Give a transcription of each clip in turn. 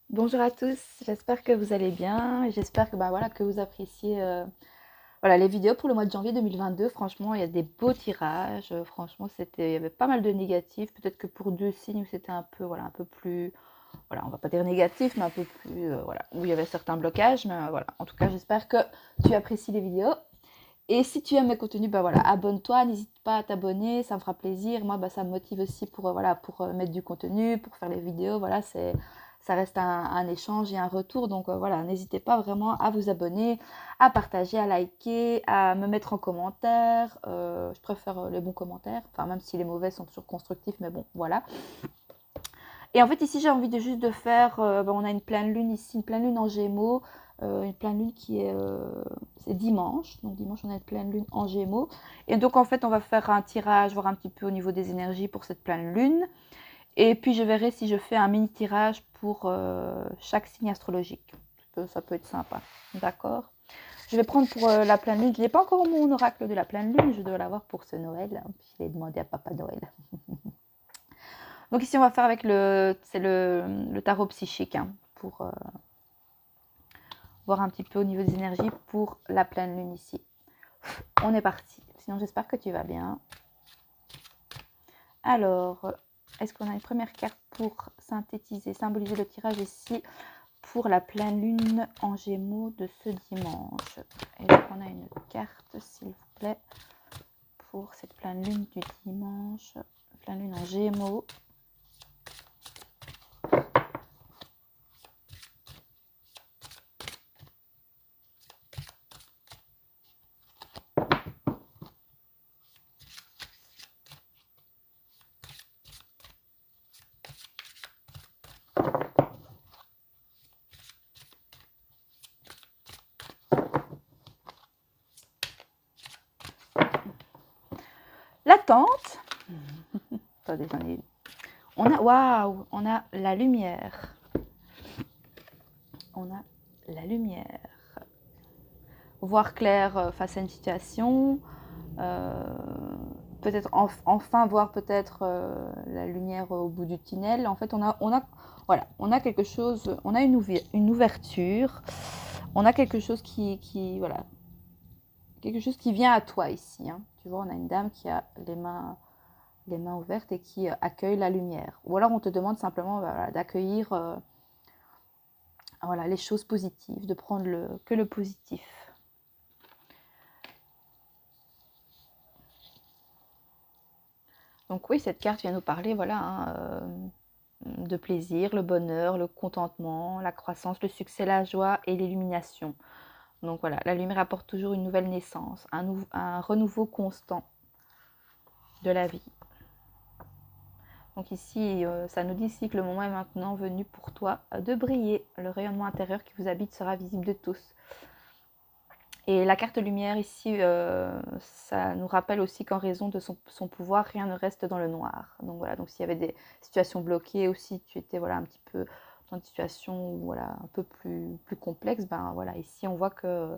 Bonjour à tous, j'espère que vous allez bien et j'espère que, voilà, que vous appréciez voilà, les vidéos pour le mois de janvier 2022. Franchement, il y a des beaux tirages. Franchement, il y avait pas mal de négatifs. Peut-être que pour deux signes où c'était un peu, voilà, un peu plus, voilà, on va pas dire négatif, mais un peu plus, voilà, où il y avait certains blocages. Mais voilà, en tout cas, j'espère que tu apprécies les vidéos. Et si tu aimes mes contenus, voilà, abonne-toi, n'hésite pas à t'abonner, ça me fera plaisir. Moi, ça me motive aussi pour, voilà, pour mettre du contenu, pour faire les vidéos. Voilà, ça reste un échange et un retour. Donc voilà, n'hésitez pas vraiment à vous abonner, à partager, à liker, à me mettre en commentaire. Je préfère les bons commentaires, enfin même si les mauvais sont toujours constructifs, mais bon, voilà. Et en fait, ici, j'ai envie de juste de faire, on a une pleine lune ici, une pleine lune en Gémeaux, une pleine lune qui est, c'est dimanche, donc dimanche, on a une pleine lune en Gémeaux. Et donc, en fait, on va faire un tirage, voir un petit peu au niveau des énergies pour cette pleine lune. Et puis, je verrai si je fais un mini tirage pour chaque signe astrologique. Ça peut être sympa, d'accord. Je vais prendre pour la pleine lune. Je n'ai pas encore mon oracle de la pleine lune, je dois l'avoir pour ce Noël. Je l'ai demandé à Papa Noël. Donc ici, on va faire avec le tarot psychique pour voir un petit peu au niveau des énergies pour la pleine lune ici. On est parti. Sinon, j'espère que tu vas bien. Alors, est-ce qu'on a une première carte pour synthétiser, symboliser le tirage ici pour la pleine lune en Gémeaux de ce dimanche? Est-ce qu'on a une carte, s'il vous plaît, pour cette pleine lune du dimanche, pleine lune en Gémeaux? L'attente. Attendez, j'en ai. Waouh, on a la lumière. On a la lumière. Voir clair face à une situation. Peut-être enfin voir peut-être la lumière au bout du tunnel. En fait, voilà, on a quelque chose, on a une ouverture. On a quelque chose voilà, quelque chose qui vient à toi ici. Tu vois, on a une dame qui a les mains ouvertes et qui accueille la lumière. Ou alors on te demande simplement voilà, d'accueillir voilà, les choses positives, de prendre que le positif. Donc oui, cette carte vient nous parler voilà, de plaisir, le bonheur, le contentement, la croissance, le succès, la joie et l'illumination. Donc voilà, la lumière apporte toujours une nouvelle naissance, un renouveau constant de la vie. Donc ici, ça nous dit ici que le moment est maintenant venu pour toi de briller. Le rayonnement intérieur qui vous habite sera visible de tous. Et la carte lumière ici, ça nous rappelle aussi qu'en raison de son pouvoir, rien ne reste dans le noir. Donc voilà, donc s'il y avait des situations bloquées ou si tu étais voilà, un petit peu dans une situation voilà, un peu plus complexe, voilà, ici on voit que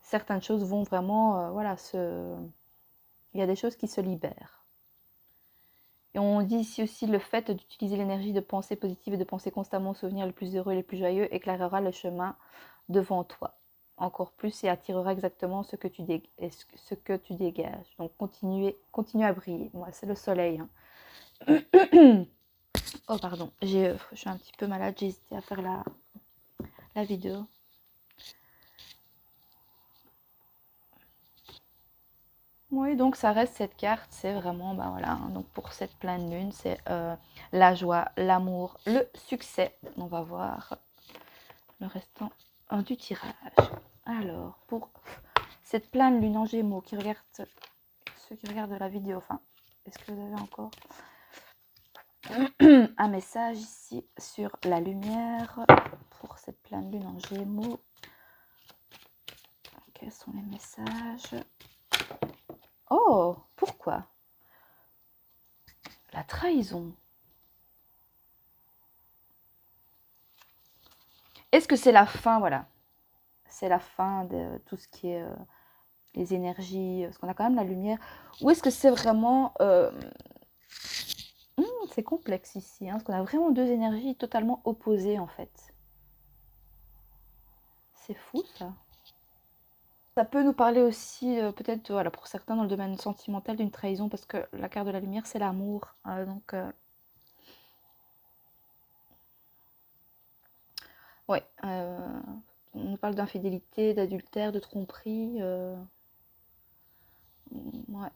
certaines choses vont vraiment, voilà, il y a des choses qui se libèrent. Et on dit ici aussi le fait d'utiliser l'énergie de pensée positive et de penser constamment aux souvenirs les plus heureux et les plus joyeux éclairera le chemin devant toi encore plus et attirera exactement ce que tu dégages. Donc continue à briller. Moi, c'est le soleil. Oh pardon, je suis un petit peu malade, j'ai hésité à faire la vidéo. Oui, donc ça reste cette carte, c'est vraiment, voilà, donc pour cette pleine lune, c'est la joie, l'amour, le succès. On va voir le restant du tirage. Alors, pour cette pleine lune en Gémeaux ceux qui regardent la vidéo, enfin, est-ce que vous avez encore un message ici sur la lumière pour cette pleine lune en Gémeaux? Quels sont les messages? Oh, pourquoi? La trahison. Est-ce que c'est la fin, voilà, c'est la fin de tout ce qui est les énergies, parce qu'on a quand même la lumière, ou est-ce que c'est vraiment c'est complexe ici, parce qu'on a vraiment deux énergies totalement opposées en fait. C'est fou ça. Ça peut nous parler aussi, peut-être, voilà, pour certains dans le domaine sentimental d'une trahison, parce que la carte de la lumière, c'est l'amour. Donc, ouais, on nous parle d'infidélité, d'adultère, de tromperie. Ouais.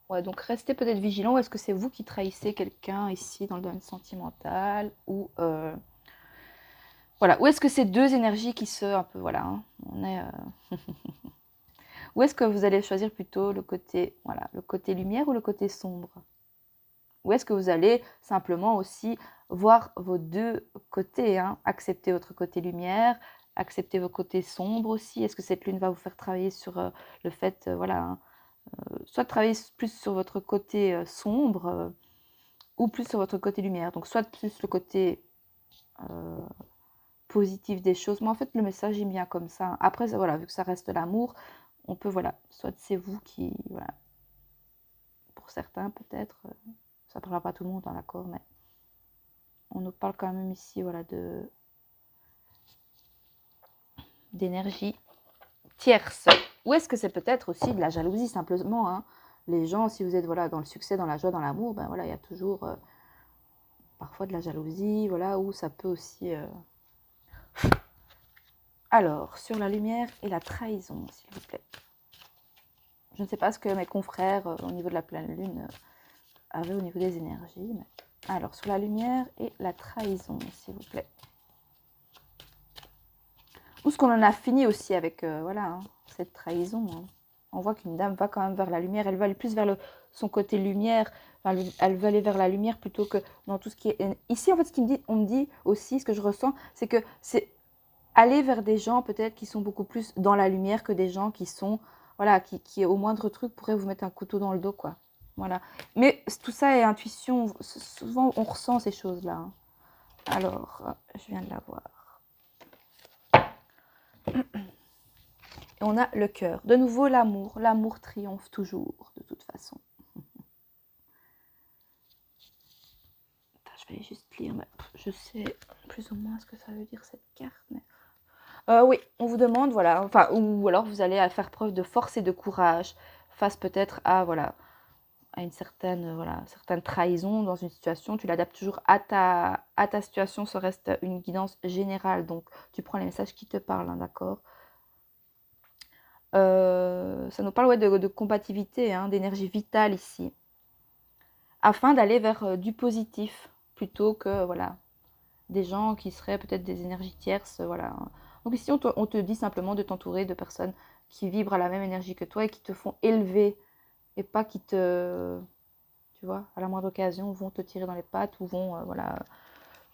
Ouais, donc restez peut-être vigilant. Ou est-ce que c'est vous qui trahissez quelqu'un ici dans le domaine sentimental, ou voilà, ou est-ce que c'est deux énergies qui se, un peu, voilà, hein, on est, ou est-ce que vous allez choisir plutôt le côté, voilà, le côté lumière ou le côté sombre? Ou est-ce que vous allez simplement aussi voir vos deux côtés, hein, accepter votre côté lumière, accepter vos côtés sombres aussi? Est-ce que cette lune va vous faire travailler sur le fait, voilà, hein, soit travailler plus sur votre côté sombre, ou plus sur votre côté lumière? Donc soit plus le côté euh, positif des choses. Mais en fait, le message, il vient comme ça. Après, voilà, vu que ça reste l'amour, on peut, voilà, soit c'est vous qui, voilà, pour certains peut-être, ça ne parlera pas à tout le monde, hein, d'accord, mais on nous parle quand même ici, voilà, d'énergie tierce. Ou est-ce que c'est peut-être aussi de la jalousie, simplement, hein? Les gens, si vous êtes, voilà, dans le succès, dans la joie, dans l'amour, ben voilà, il y a toujours parfois de la jalousie, voilà, ou ça peut aussi... Alors, sur la lumière et la trahison, s'il vous plaît. Je ne sais pas ce que mes confrères, au niveau de la pleine lune, avaient au niveau des énergies. Mais... Alors, sur la lumière et la trahison, s'il vous plaît. Ou ce qu'on en a fini aussi avec, voilà, hein, cette trahison. Hein. On voit qu'une dame va quand même vers la lumière. Elle va aller plus vers son côté lumière. Enfin, elle veut aller vers la lumière plutôt que dans tout ce qui est... Ici, en fait, on me dit aussi, ce que je ressens, c'est que c'est aller vers des gens peut-être qui sont beaucoup plus dans la lumière que des gens qui sont, voilà, qui au moindre truc pourraient vous mettre un couteau dans le dos, quoi. Voilà. Mais tout ça est intuition. Souvent, on ressent ces choses-là. Hein. Alors, je viens de la voir. Et on a le cœur. De nouveau, l'amour. L'amour triomphe toujours, de toute façon. Je vais juste lire, mais je sais plus ou moins ce que ça veut dire cette carte. Mais... oui, on vous demande, voilà, enfin, ou alors vous allez faire preuve de force et de courage face peut-être à, voilà, à une certaine, voilà, certaine trahison dans une situation. Tu l'adaptes toujours à ta situation. Ça reste une guidance générale, donc tu prends les messages qui te parlent, hein, d'accord. Ça nous parle, ouais, de compatibilité, hein, d'énergie vitale ici, afin d'aller vers du positif plutôt que, voilà, des gens qui seraient peut-être des énergies tierces, voilà. Donc ici, on te dit simplement de t'entourer de personnes qui vibrent à la même énergie que toi et qui te font élever, et pas qui te, tu vois, à la moindre occasion, vont te tirer dans les pattes, ou vont, voilà,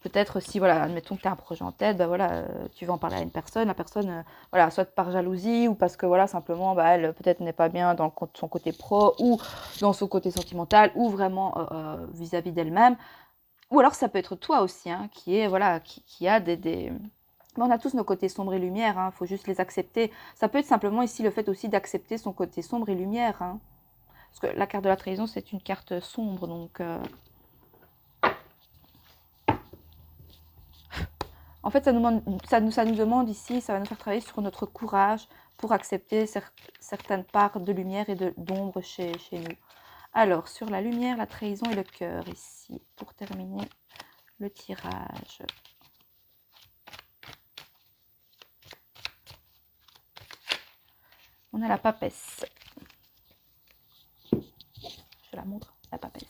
peut-être si, voilà, admettons que tu as un projet en tête, bah voilà, tu vas en parler à une personne, la personne, voilà, soit par jalousie, ou parce que, voilà, simplement, bah, elle, peut-être n'est pas bien dans son côté pro, ou dans son côté sentimental, ou vraiment vis-à-vis d'elle-même. Ou alors ça peut être toi aussi, hein, qui est, voilà, qui a des... On a tous nos côtés sombres et lumière, hein, faut juste les accepter. Ça peut être simplement ici le fait aussi d'accepter son côté sombre et lumière. Hein. Parce que la carte de la trahison, c'est une carte sombre, donc... En fait, ça nous demande ici, ça va nous faire travailler sur notre courage pour accepter certaines parts de lumière et d'ombre chez nous. Alors, sur la lumière, la trahison et le cœur, ici, pour terminer le tirage. On a la papesse. Je la montre, la papesse.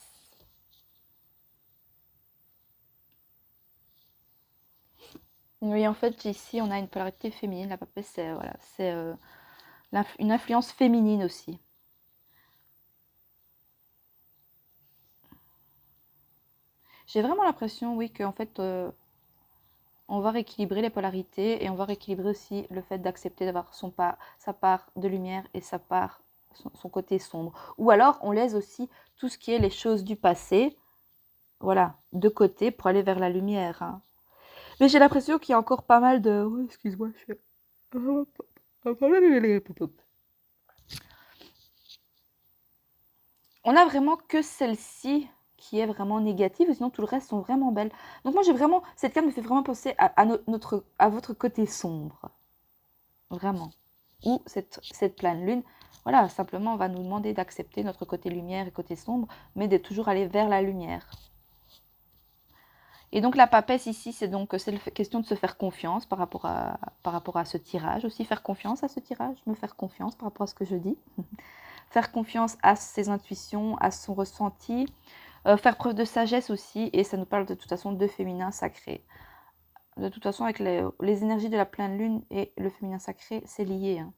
Oui, en fait, ici, on a une polarité féminine. La papesse, c'est, voilà, c'est une influence féminine aussi. J'ai vraiment l'impression, oui, qu'en fait, on va rééquilibrer les polarités, et on va rééquilibrer aussi le fait d'accepter d'avoir sa part de lumière et son côté sombre. Ou alors, on laisse aussi tout ce qui est les choses du passé, voilà, de côté pour aller vers la lumière. Hein. Mais j'ai l'impression qu'il y a encore pas mal de... Oh, excuse-moi, je fais... On a vraiment que celle-ci qui est vraiment négative, sinon tout le reste sont vraiment belles. Donc moi, cette carte me fait vraiment penser à votre côté sombre. Vraiment. Ou cette pleine lune, voilà, simplement, on va nous demander d'accepter notre côté lumière et côté sombre, mais de toujours aller vers la lumière. Et donc la papesse ici, c'est question de se faire confiance par rapport à ce tirage. Aussi faire confiance à ce tirage, me faire confiance par rapport à ce que je dis. Faire confiance à ses intuitions, à son ressenti. Faire preuve de sagesse aussi. Et ça nous parle de toute façon de féminin sacré. De toute façon, avec les énergies de la pleine lune et le féminin sacré, c'est lié. Hein.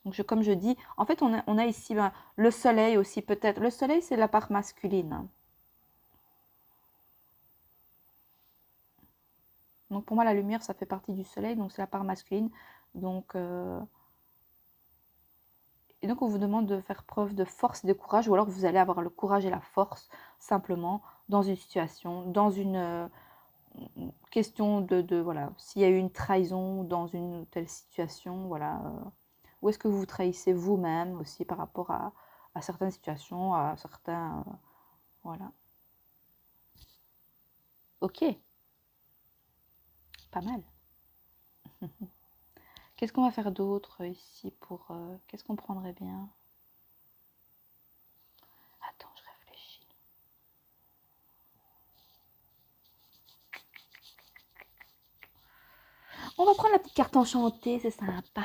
Donc comme je dis, en fait, on a ici le soleil aussi peut-être. Le soleil, c'est la part masculine. Hein. Donc pour moi, la lumière, ça fait partie du soleil, donc c'est la part masculine. Donc, et donc on vous demande de faire preuve de force et de courage, ou alors vous allez avoir le courage et la force, simplement, dans une situation, dans une question voilà, s'il y a eu une trahison dans une telle situation, voilà. Où est-ce que vous vous trahissez vous-même aussi par rapport à certaines situations, à certains... voilà. Ok. Pas mal. Qu'est-ce qu'on va faire d'autre ici pour... qu'est-ce qu'on prendrait bien? Attends, je réfléchis. On va prendre la petite carte enchantée, c'est sympa.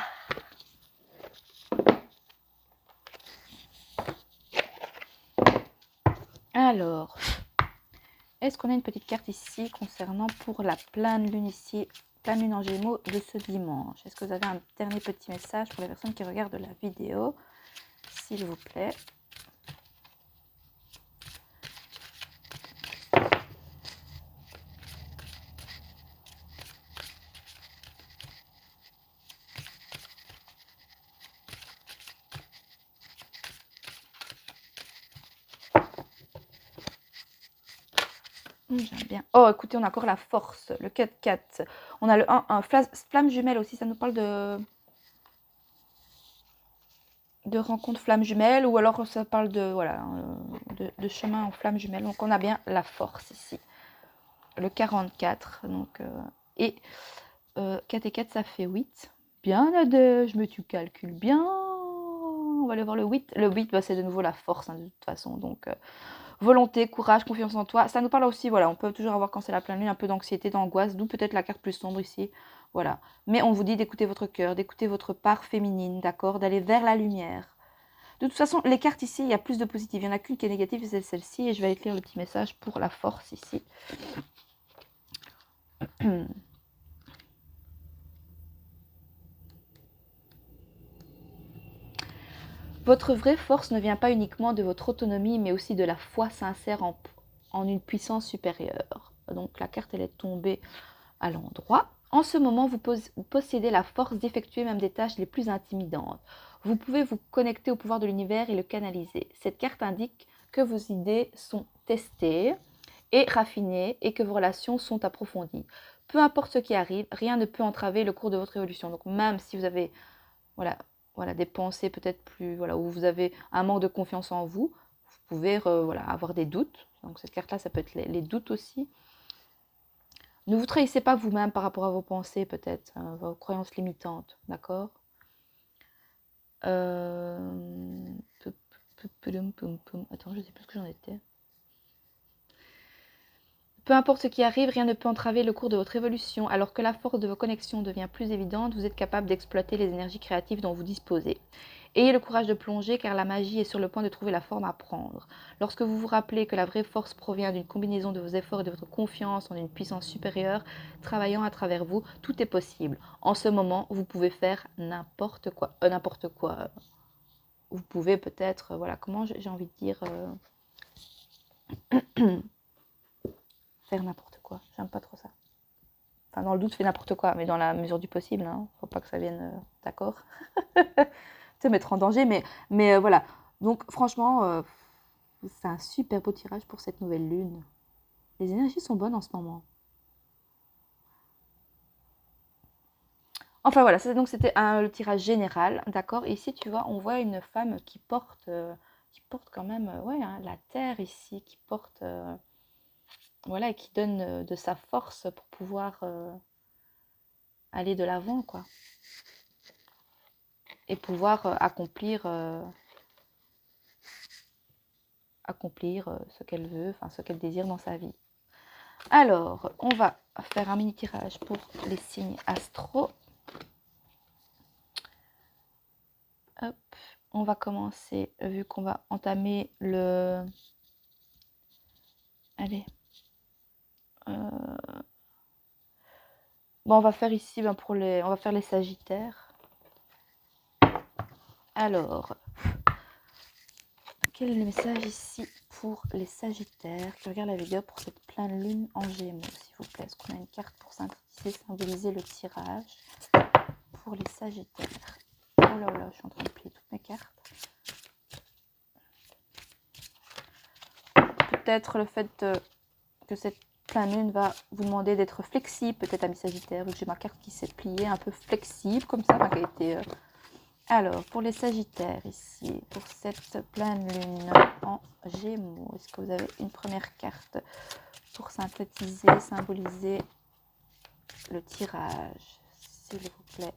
Alors, est-ce qu'on a une petite carte ici concernant pour la pleine lune ici, pleine lune en Gémeaux de ce dimanche? Est-ce que vous avez un dernier petit message pour les personnes qui regardent la vidéo, s'il vous plaît? J'aime bien. Oh, écoutez, on a encore la force, le 4-4. On a le 1-1, flamme jumelle aussi, ça nous parle de rencontre flamme jumelle, ou alors ça parle voilà, de chemin en flamme jumelle. Donc on a bien la force ici. Le 44, donc, et 4 et 4, ça fait 8. Bien, Nadège, mais tu calcules bien. On va aller voir le 8. Le 8, c'est de nouveau la force, hein, de toute façon. Donc, volonté, courage, confiance en toi. Ça nous parle aussi, voilà, on peut toujours avoir quand c'est la pleine lune un peu d'anxiété, d'angoisse, d'où peut-être la carte plus sombre ici. Voilà. Mais on vous dit d'écouter votre cœur, d'écouter votre part féminine, d'accord, d'aller vers la lumière. De toute façon, les cartes ici, il y a plus de positif. Il n'y en a qu'une qui est négative, et c'est celle-ci. Et je vais aller lire le petit message pour la force ici. Votre vraie force ne vient pas uniquement de votre autonomie, mais aussi de la foi sincère en une puissance supérieure. Donc la carte, elle est tombée à l'endroit. En ce moment, vous possédez la force d'effectuer même des tâches les plus intimidantes. Vous pouvez vous connecter au pouvoir de l'univers et le canaliser. Cette carte indique que vos idées sont testées et raffinées et que vos relations sont approfondies. Peu importe ce qui arrive, rien ne peut entraver le cours de votre évolution. Donc même si vous avez voilà, des pensées peut-être plus, voilà, où vous avez un manque de confiance en vous, vous pouvez voilà, avoir des doutes. Donc cette carte-là, ça peut être les doutes aussi. Ne vous trahissez pas vous-même par rapport à vos pensées, peut-être, vos croyances limitantes, d'accord? Attends, je ne sais plus ce que j'en étais. Peu importe ce qui arrive, rien ne peut entraver le cours de votre évolution. Alors que la force de vos connexions devient plus évidente, vous êtes capable d'exploiter les énergies créatives dont vous disposez. Ayez le courage de plonger car la magie est sur le point de trouver la forme à prendre. Lorsque vous vous rappelez que la vraie force provient d'une combinaison de vos efforts et de votre confiance en une puissance supérieure travaillant à travers vous, tout est possible. En ce moment, vous pouvez faire n'importe quoi. N'importe quoi. Vous pouvez peut-être, voilà, comment j'ai envie de dire... faire n'importe quoi. J'aime pas trop ça. Enfin, dans le doute, fais n'importe quoi, mais dans la mesure du possible. Hein. Faut pas que ça vienne, d'accord. Te mettre en danger, mais voilà. Donc, franchement, c'est un super beau tirage pour cette nouvelle lune. Les énergies sont bonnes en ce moment. Enfin voilà, donc c'était le tirage général, d'accord. Et ici, tu vois, on voit une femme qui porte qui porte quand même ouais, hein, la terre ici, qui porte, voilà, et qui donne de sa force pour pouvoir aller de l'avant, quoi. Et pouvoir accomplir ce qu'elle veut, enfin ce qu'elle désire dans sa vie. Alors, on va faire un mini tirage pour les signes astro. Hop, on va commencer, vu qu'on va entamer le... Allez. Bon, on va faire ici, pour les... on va faire les sagittaires. Alors, quel est le message ici pour les sagittaires qui regardent la vidéo pour cette pleine lune en Gémeaux, s'il vous plaît? Est-ce qu'on a une carte pour symboliser le tirage pour les sagittaires? Oh là là, je suis en train de plier toutes mes cartes. Peut-être le fait que cette pleine lune va vous demander d'être flexible, peut-être à mes sagittaires, vu que j'ai ma carte qui s'est pliée un peu flexible, comme ça, qui a été... Alors, pour les sagittaires ici, pour cette pleine lune en Gémeaux, est-ce que vous avez une première carte pour synthétiser, symboliser le tirage, s'il vous plaît?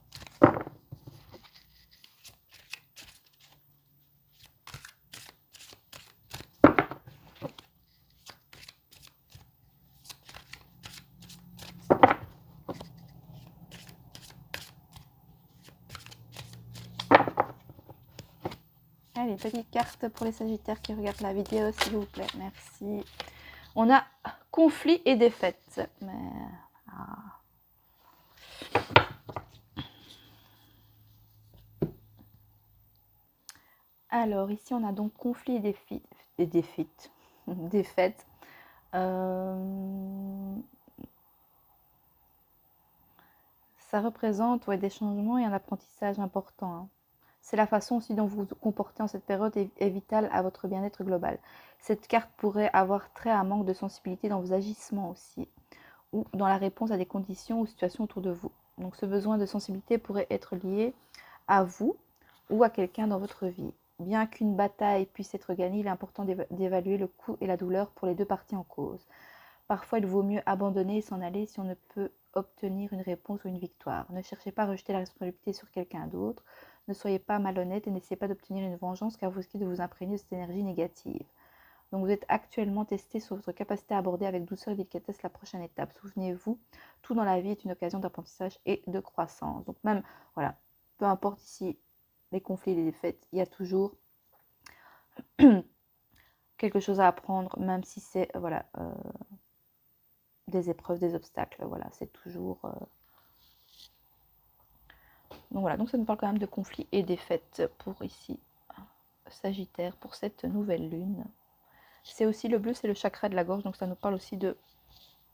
Allez, petite carte pour les sagittaires qui regardent la vidéo, s'il vous plaît. Merci. On a conflit et défaite. Mais... Alors, ici, on a donc conflit et défaite. Défaite. Ça représente des changements et un apprentissage important. Hein. C'est la façon aussi dont vous vous comportez en cette période est vitale à votre bien-être global. Cette carte pourrait avoir trait à un manque de sensibilité dans vos agissements aussi, ou dans la réponse à des conditions ou situations autour de vous. Donc ce besoin de sensibilité pourrait être lié à vous ou à quelqu'un dans votre vie. Bien qu'une bataille puisse être gagnée, il est important d'évaluer le coût et la douleur pour les deux parties en cause. Parfois, il vaut mieux abandonner et s'en aller si on ne peut obtenir une réponse ou une victoire. Ne cherchez pas à rejeter la responsabilité sur quelqu'un d'autre. Ne soyez pas malhonnête et n'essayez pas d'obtenir une vengeance car vous risquez de vous imprégner de cette énergie négative. Donc vous êtes actuellement testé sur votre capacité à aborder avec douceur et délicatesse la prochaine étape. Souvenez-vous, tout dans la vie est une occasion d'apprentissage et de croissance. Donc même, voilà, peu importe ici les conflits et les défaites, il y a toujours quelque chose à apprendre, même si c'est des épreuves, des obstacles. Voilà, c'est toujours... Donc voilà, donc ça nous parle quand même de conflits et défaites pour ici, Sagittaire, pour cette nouvelle lune. C'est aussi le bleu, c'est le chakra de la gorge, donc ça nous parle aussi de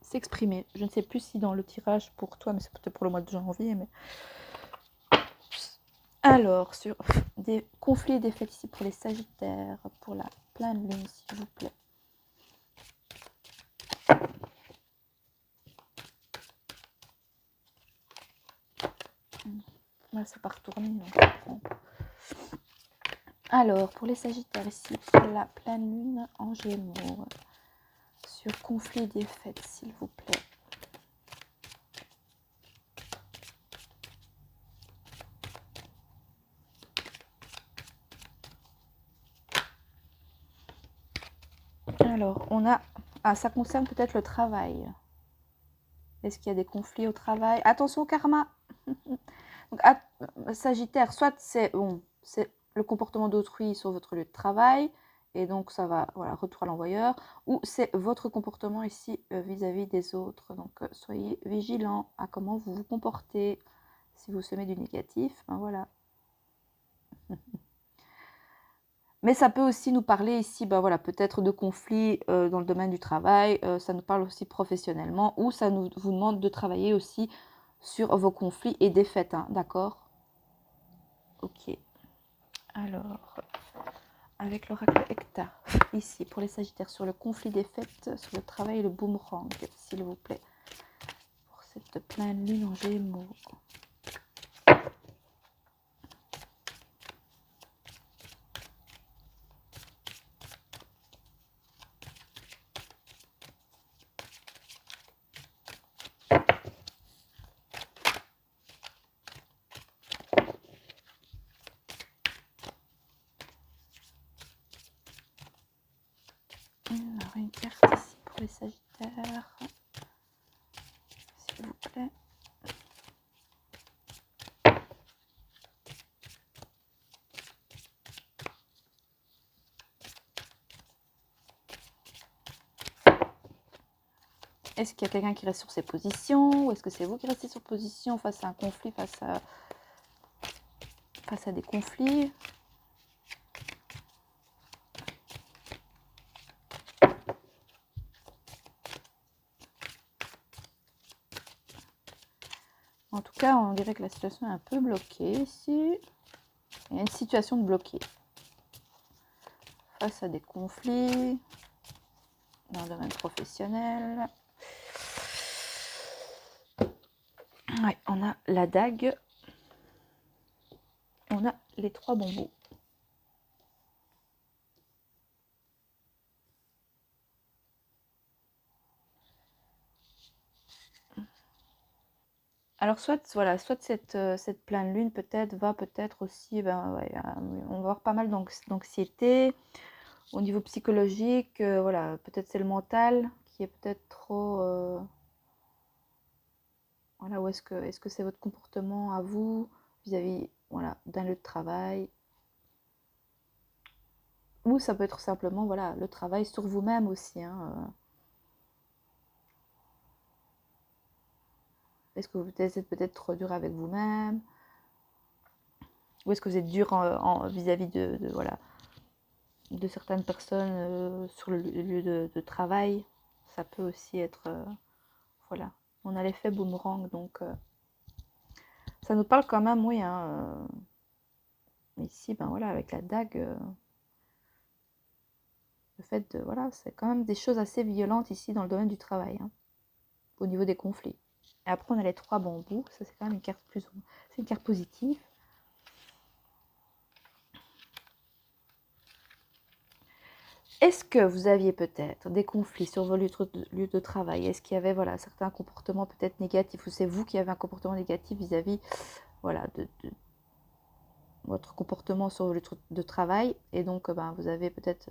s'exprimer. Je ne sais plus si dans le tirage pour toi, mais c'est peut-être pour le mois de janvier. Mais... Alors, sur des conflits et défaites ici pour les Sagittaires, pour la pleine lune, s'il vous plaît. Là, c'est pas retourné. Alors, pour les Sagittaires ici, pour la pleine lune en Gémeaux, sur conflit et défaite, s'il vous plaît. Alors, on a... Ah, ça concerne peut-être le travail. Est-ce qu'il y a des conflits au travail? Attention au karma. Donc, Sagittaire, soit c'est le comportement d'autrui sur votre lieu de travail, et donc ça va, retour à l'envoyeur, ou c'est votre comportement ici vis-à-vis des autres. Donc, soyez vigilant à comment vous vous comportez. Si vous semez du négatif, ben voilà. Mais ça peut aussi nous parler ici, peut-être de conflits dans le domaine du travail, ça nous parle aussi professionnellement, ou ça vous demande de travailler aussi sur vos conflits et défaites, hein, d'accord? Ok. Alors, avec l'oracle Hecta, ici, pour les Sagittaires, sur le conflit défaites, sur le travail et le boomerang, s'il vous plaît, pour cette pleine lune en Gémeaux. les Sagittaires, s'il vous plaît. Est-ce qu'il y a quelqu'un qui reste sur ses positions, ou est-ce que c'est vous qui restez sur position face à un conflit, face à des conflits? En tout cas, on dirait que la situation est un peu bloquée ici. Il y a une situation de bloquée. Face à des conflits dans le domaine professionnel. Ouais, on a la dague. On a les 3 bambous. Alors soit voilà, soit cette pleine lune peut-être va peut-être aussi, ben, ouais, on va avoir pas mal d'anxiété au niveau psychologique, voilà, peut-être c'est le mental qui est peut-être trop, voilà, ou est-ce que c'est votre comportement à vous vis-à-vis, voilà, d'un lieu de travail, ou ça peut être simplement, voilà, le travail sur vous-même aussi, hein, est-ce que vous êtes peut-être trop dur avec vous-même, ou est-ce que vous êtes dur vis-à-vis voilà, de certaines personnes sur le lieu de travail? Ça peut aussi être, voilà, on a l'effet boomerang, donc ça nous parle quand même, oui, hein, ici, ben voilà, avec la dague, le fait de, voilà, c'est quand même des choses assez violentes ici dans le domaine du travail, hein, au niveau des conflits. Et après, on a les 3 bambous, ça c'est quand même une carte c'est une carte positive. Est-ce que vous aviez peut-être des conflits sur vos lieux de travail? Est-ce qu'il y avait, voilà, certains comportements peut-être négatifs, ou c'est vous qui avez un comportement négatif vis-à-vis, voilà, de votre comportement sur vos lieux de travail, et donc ben, vous avez peut-être,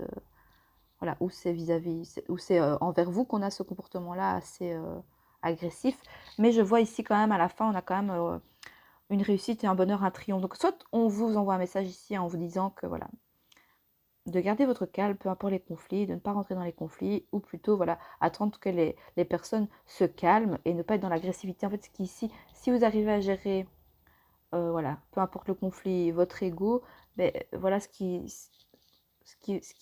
voilà, ou c'est vis-à-vis, ou c'est envers vous qu'on a ce comportement-là assez agressif. Mais je vois ici quand même, à la fin, on a quand même une réussite et un bonheur, un triomphe. Donc soit on vous envoie un message ici en vous disant que, voilà, de garder votre calme, peu importe les conflits, de ne pas rentrer dans les conflits, ou plutôt, voilà, attendre que les personnes se calment et ne pas être dans l'agressivité. En fait, ce qui ici, si vous arrivez à gérer, voilà, peu importe le conflit, votre ego, ben, voilà ce qui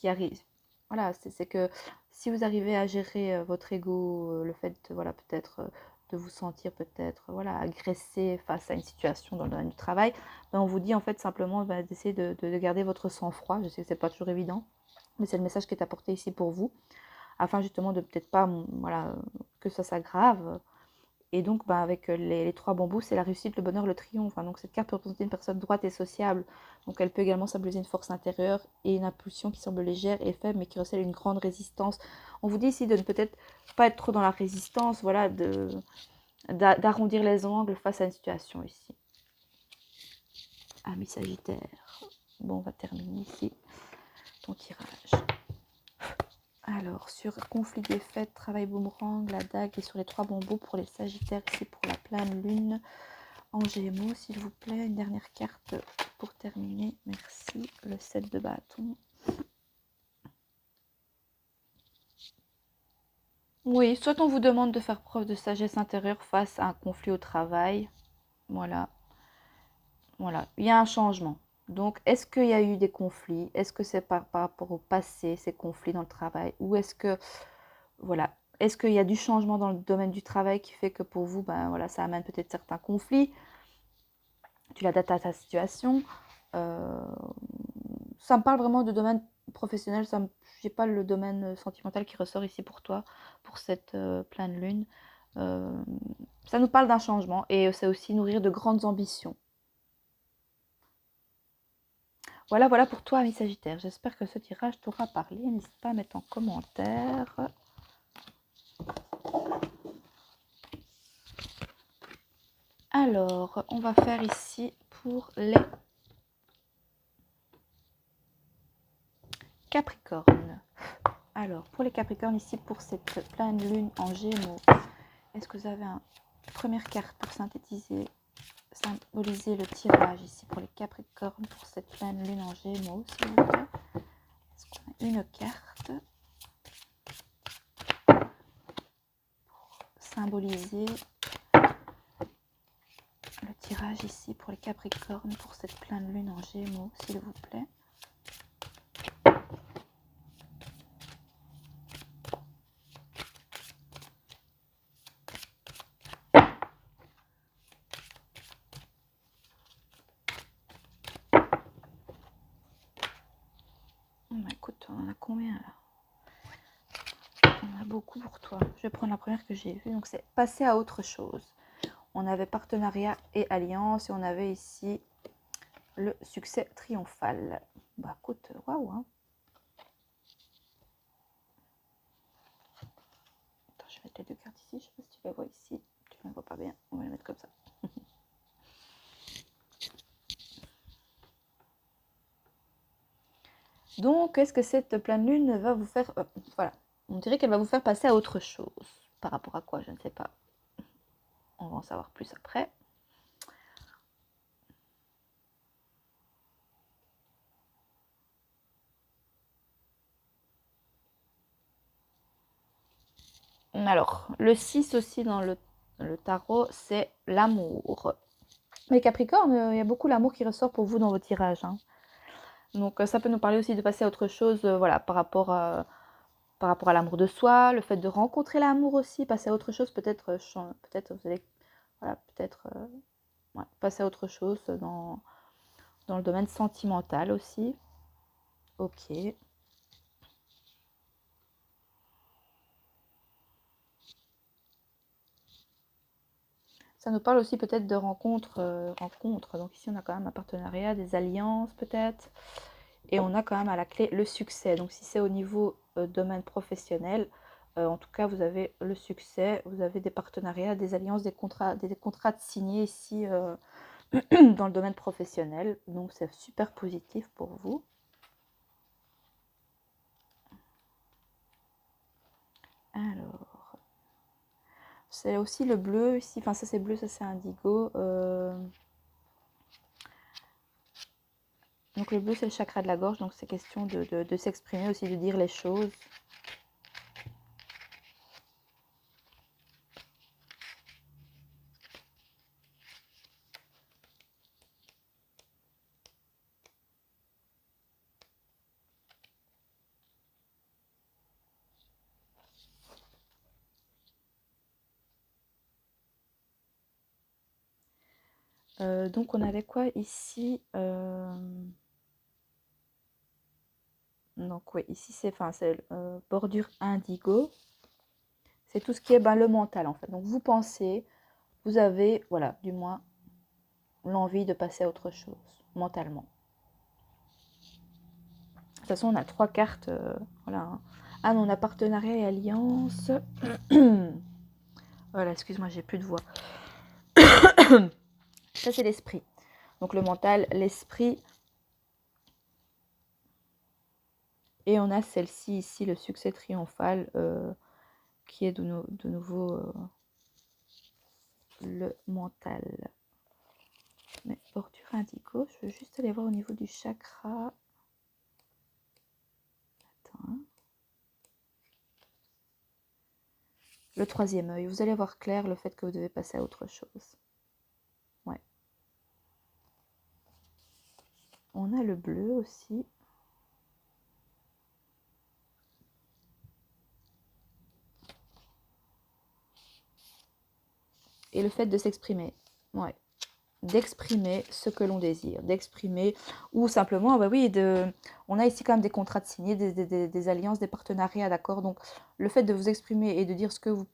arrive. Voilà, c'est que si vous arrivez à gérer votre ego, le fait, voilà, peut-être de vous sentir peut-être, voilà, agressé face à une situation dans le domaine du travail, ben, on vous dit en fait simplement, ben, d'essayer de garder votre sang-froid. Je sais que c'est pas toujours évident, mais c'est le message qui est apporté ici pour vous, afin justement de peut-être pas, voilà, que ça s'aggrave. Et donc, bah, avec les 3 bambous, c'est la réussite, le bonheur, le triomphe, hein. Donc, cette carte peut représenter une personne droite et sociable. Donc, elle peut également symboliser une force intérieure et une impulsion qui semble légère et faible, mais qui recèle une grande résistance. On vous dit ici de ne peut-être pas être trop dans la résistance, voilà, d'arrondir les angles face à une situation ici. Amis Sagittaire. Bon, on va terminer ici ton tirage. Alors, sur conflit des fêtes, travail boomerang, la dague, et sur les 3 bambous pour les Sagittaires, ici pour la pleine lune en Gémeaux, s'il vous plaît. Une dernière carte pour terminer. Merci. Le 7 de bâton. Oui, soit on vous demande de faire preuve de sagesse intérieure face à un conflit au travail. Voilà. Voilà. Il y a un changement. Donc, est-ce qu'il y a eu des conflits? Est-ce que c'est par rapport au passé, ces conflits dans le travail? Ou est-ce que, voilà, est-ce qu'il y a du changement dans le domaine du travail qui fait que pour vous, ben voilà, ça amène peut-être certains conflits? Tu l'adaptes à ta situation. Ça me parle vraiment de domaine professionnel. Je n'ai pas le domaine sentimental qui ressort ici pour toi, pour cette pleine lune. Ça nous parle d'un changement, et c'est aussi nourrir de grandes ambitions. Voilà, voilà pour toi, ami Sagittaire. J'espère que ce tirage t'aura parlé. N'hésite pas à mettre en commentaire. Alors, on va faire ici pour les Capricornes. Alors, pour les Capricornes, ici, pour cette pleine lune en Gémeaux, est-ce que vous avez une première carte pour synthétiser, symboliser le tirage ici pour les Capricornes pour cette pleine lune en Gémeaux, s'il vous plaît? Est-ce qu'on a une carte pour symboliser le tirage ici pour les Capricornes pour cette pleine lune en Gémeaux, s'il vous plaît? Écoute, on en a combien là? On a beaucoup pour toi. Je vais prendre la première que j'ai vue. Donc c'est passer à autre chose. On avait partenariat et alliance et on avait ici le succès triomphal. Bah écoute, waouh hein. Attends, je vais mettre les deux cartes ici. Je sais pas si tu les vois ici. Tu ne les vois pas bien. On va les mettre comme ça. Donc, est-ce que cette pleine lune va vous faire... voilà, on dirait qu'elle va vous faire passer à autre chose. Par rapport à quoi, je ne sais pas. On va en savoir plus après. Alors, le 6 aussi dans le tarot, c'est l'amour. Les Capricornes, il y a beaucoup l'amour qui ressort pour vous dans vos tirages. Hein. Donc, ça peut nous parler aussi de passer à autre chose, voilà, par rapport à l'amour de soi, le fait de rencontrer l'amour aussi, passer à autre chose, peut-être vous allez, voilà, peut-être ouais, passer à autre chose dans le domaine sentimental aussi. Ok. Ça nous parle aussi peut-être de rencontres. Donc ici, on a quand même un partenariat, des alliances peut-être. Et on a quand même à la clé le succès. Donc si c'est au niveau domaine professionnel, en tout cas, vous avez le succès. Vous avez des partenariats, des alliances, des contrats de signés ici dans le domaine professionnel. Donc c'est super positif pour vous. Alors, c'est aussi le bleu ici. Enfin, ça c'est bleu, ça c'est indigo. Donc le bleu c'est le chakra de la gorge, donc c'est question de s'exprimer aussi, de dire les choses. Donc on avait quoi ici Donc oui, ici c'est bordure indigo. C'est tout ce qui est le mental en fait. Donc vous pensez, vous avez, voilà, du moins l'envie de passer à autre chose, mentalement. De toute façon, on a 3 cartes, voilà. Hein. Ah non, on a partenariat et alliance. Voilà, excuse-moi, j'ai plus de voix. Ça c'est l'esprit. Donc le mental, l'esprit. Et on a celle-ci ici, le succès triomphal, qui est de nouveau le mental. Mais bordure indigo, je veux juste aller voir au niveau du chakra. Attends. Hein. Le 3e œil, vous allez voir clair le fait que vous devez passer à autre chose. Ouais. On a le bleu aussi. Et le fait de s'exprimer. Ouais. D'exprimer ce que l'on désire, d'exprimer, ou simplement, bah oui, on a ici quand même des contrats de signer, des alliances, des partenariats, d'accord. Donc le fait de vous exprimer et de dire ce que vous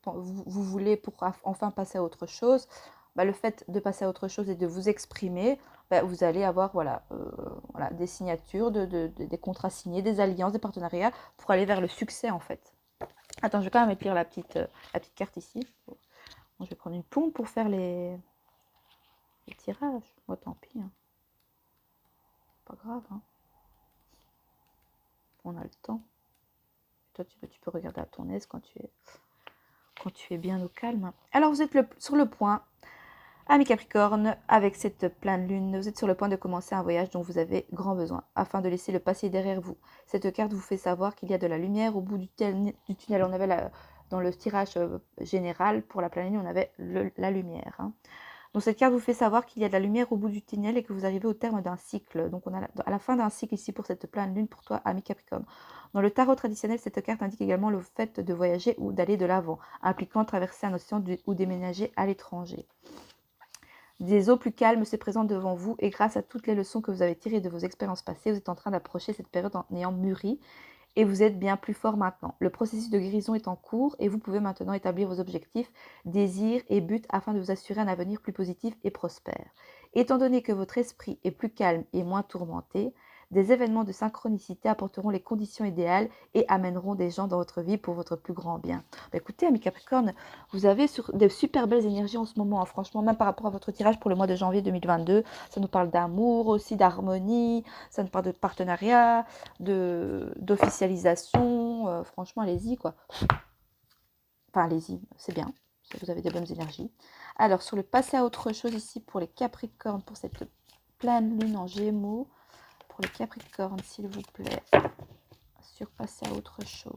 voulez pour enfin passer à autre chose, bah, le fait de passer à autre chose et de vous exprimer, bah, vous allez avoir voilà, des signatures, des contrats signés, des alliances, des partenariats pour aller vers le succès en fait. Attends, je vais quand même écrire la petite carte ici. Bon, je vais prendre une pompe pour faire les tirages. Bon, tant pis. Hein. Pas grave. Hein. On a le temps. toi, tu peux regarder à ton aise quand tu es bien au calme. Alors, vous êtes sur le point, amis Capricorne, avec cette pleine lune, vous êtes sur le point de commencer un voyage dont vous avez grand besoin, afin de laisser le passé derrière vous. Cette carte vous fait savoir qu'il y a de la lumière au bout du tunnel. On avait dans le tirage général, pour la pleine lune, on avait la lumière. Hein. Donc cette carte vous fait savoir qu'il y a de la lumière au bout du tunnel et que vous arrivez au terme d'un cycle. Donc on a à la fin d'un cycle ici pour cette pleine lune pour toi, ami Capricorne. Dans le tarot traditionnel, cette carte indique également le fait de voyager ou d'aller de l'avant, impliquant traverser un océan ou déménager à l'étranger. Des eaux plus calmes se présentent devant vous et grâce à toutes les leçons que vous avez tirées de vos expériences passées, vous êtes en train d'approcher cette période en ayant mûri et vous êtes bien plus fort maintenant. Le processus de guérison est en cours et vous pouvez maintenant établir vos objectifs, désirs et buts afin de vous assurer un avenir plus positif et prospère. Étant donné que votre esprit est plus calme et moins tourmenté, des événements de synchronicité apporteront les conditions idéales et amèneront des gens dans votre vie pour votre plus grand bien. Écoutez, amis Capricorne, vous avez de super belles énergies en ce moment. Hein. Franchement, même par rapport à votre tirage pour le mois de janvier 2022, ça nous parle d'amour aussi, d'harmonie, ça nous parle de partenariat, d'officialisation. Franchement, allez-y, quoi. Enfin, allez-y, c'est bien. Vous avez des bonnes énergies. Alors, sur le passer à autre chose ici pour les Capricornes, pour cette pleine lune en Gémeaux, pour les Capricornes, s'il vous plaît, sur passer à autre chose.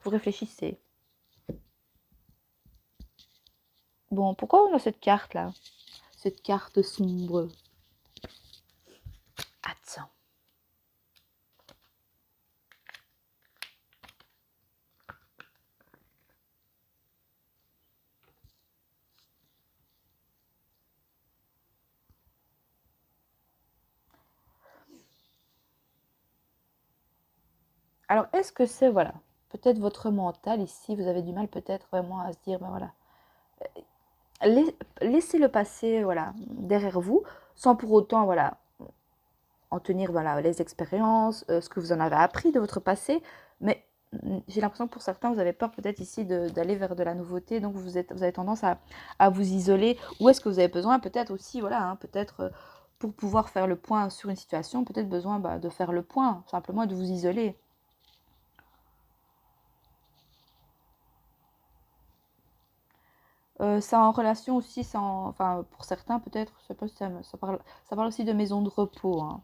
Vous réfléchissez. Bon, pourquoi on a cette carte-là? Cette carte sombre. Attends. Alors, est-ce que c'est, voilà, peut-être votre mental ici, vous avez du mal peut-être vraiment à se dire, ben voilà, laissez le passé, voilà, derrière vous, sans pour autant, voilà, en tenir, voilà, les expériences, ce que vous en avez appris de votre passé, mais j'ai l'impression que pour certains, vous avez peur peut-être ici d'aller vers de la nouveauté, donc vous avez tendance à vous isoler, ou est-ce que vous avez besoin peut-être aussi, voilà, hein, peut-être pour pouvoir faire le point sur une situation, peut-être besoin de faire le point, simplement de vous isoler. Ça en relation aussi, enfin pour certains peut-être, je sais pas si ça parle aussi de maison de repos. Hein.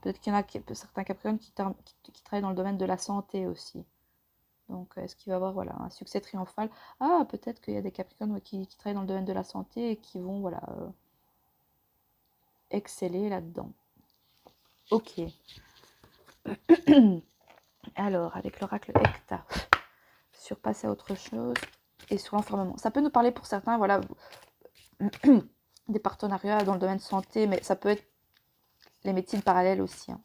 Peut-être qu'il y en a certains Capricornes qui travaillent dans le domaine de la santé aussi. Donc est-ce qu'il va y avoir voilà, un succès triomphal? Ah, peut-être qu'il y a des Capricornes ouais, qui travaillent dans le domaine de la santé et qui vont voilà, exceller là-dedans. Ok. Alors, avec l'oracle Hecta, sur passer à autre chose et sur l'enfermement. Ça peut nous parler pour certains, voilà, des partenariats dans le domaine de santé, mais ça peut être les médecines parallèles aussi. Hein.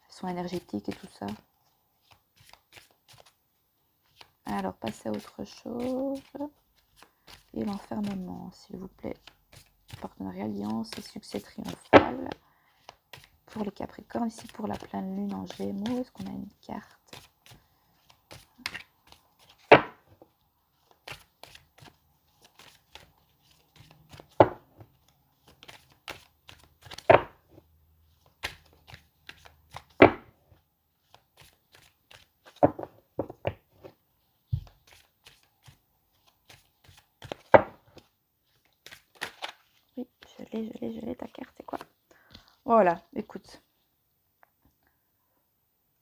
Soins énergétiques et tout ça. Alors, passez à autre chose. Et l'enfermement, s'il vous plaît. Partenariat, alliance et succès triomphal. Pour les Capricornes, ici pour la pleine lune en Gémeaux, est-ce qu'on a une carte? Oui, je l'ai, ta carte, c'est quoi? Voilà, écoute.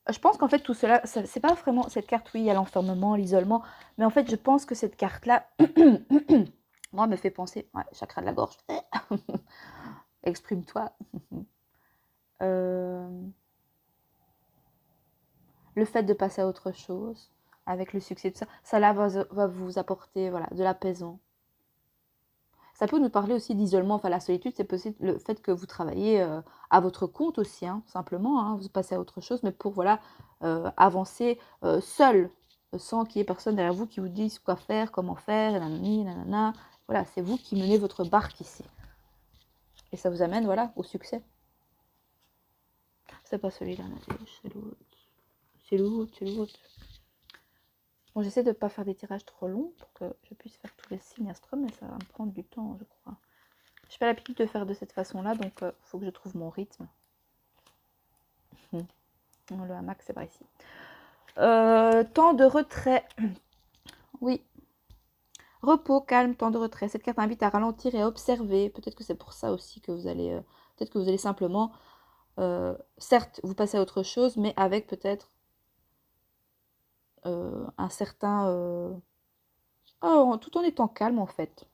Je pense qu'en fait, tout cela, c'est pas vraiment cette carte, oui, il y a l'enfermement, l'isolement, mais en fait, je pense que cette carte-là, moi, me fait penser, ouais, chakra de la gorge, exprime-toi. Le fait de passer à autre chose, avec le succès de ça, ça là va vous apporter voilà, de l'apaisement. Ça peut nous parler aussi d'isolement, enfin la solitude, c'est possible le fait que vous travaillez à votre compte aussi, hein, simplement, hein, vous passez à autre chose, mais pour voilà, avancer seul, sans qu'il y ait personne derrière vous qui vous dise quoi faire, comment faire, nanani, nanana. Voilà, c'est vous qui menez votre barque ici. Et ça vous amène voilà, au succès. C'est pas celui-là, c'est l'autre. C'est lourd, c'est lourd. Bon, j'essaie de ne pas faire des tirages trop longs pour que je puisse faire tous les signes astres, mais ça va me prendre du temps, je crois. Je n'ai pas l'habitude de faire de cette façon-là, donc il faut que je trouve mon rythme. Le hamac, c'est pas ici. Temps de retrait. Oui. Repos, calme, temps de retrait. Cette carte invite à ralentir et à observer. Peut-être que c'est pour ça aussi que vous allez... peut-être que vous allez simplement... certes, vous passez à autre chose, mais avec peut-être un certain... tout en étant calme, en fait.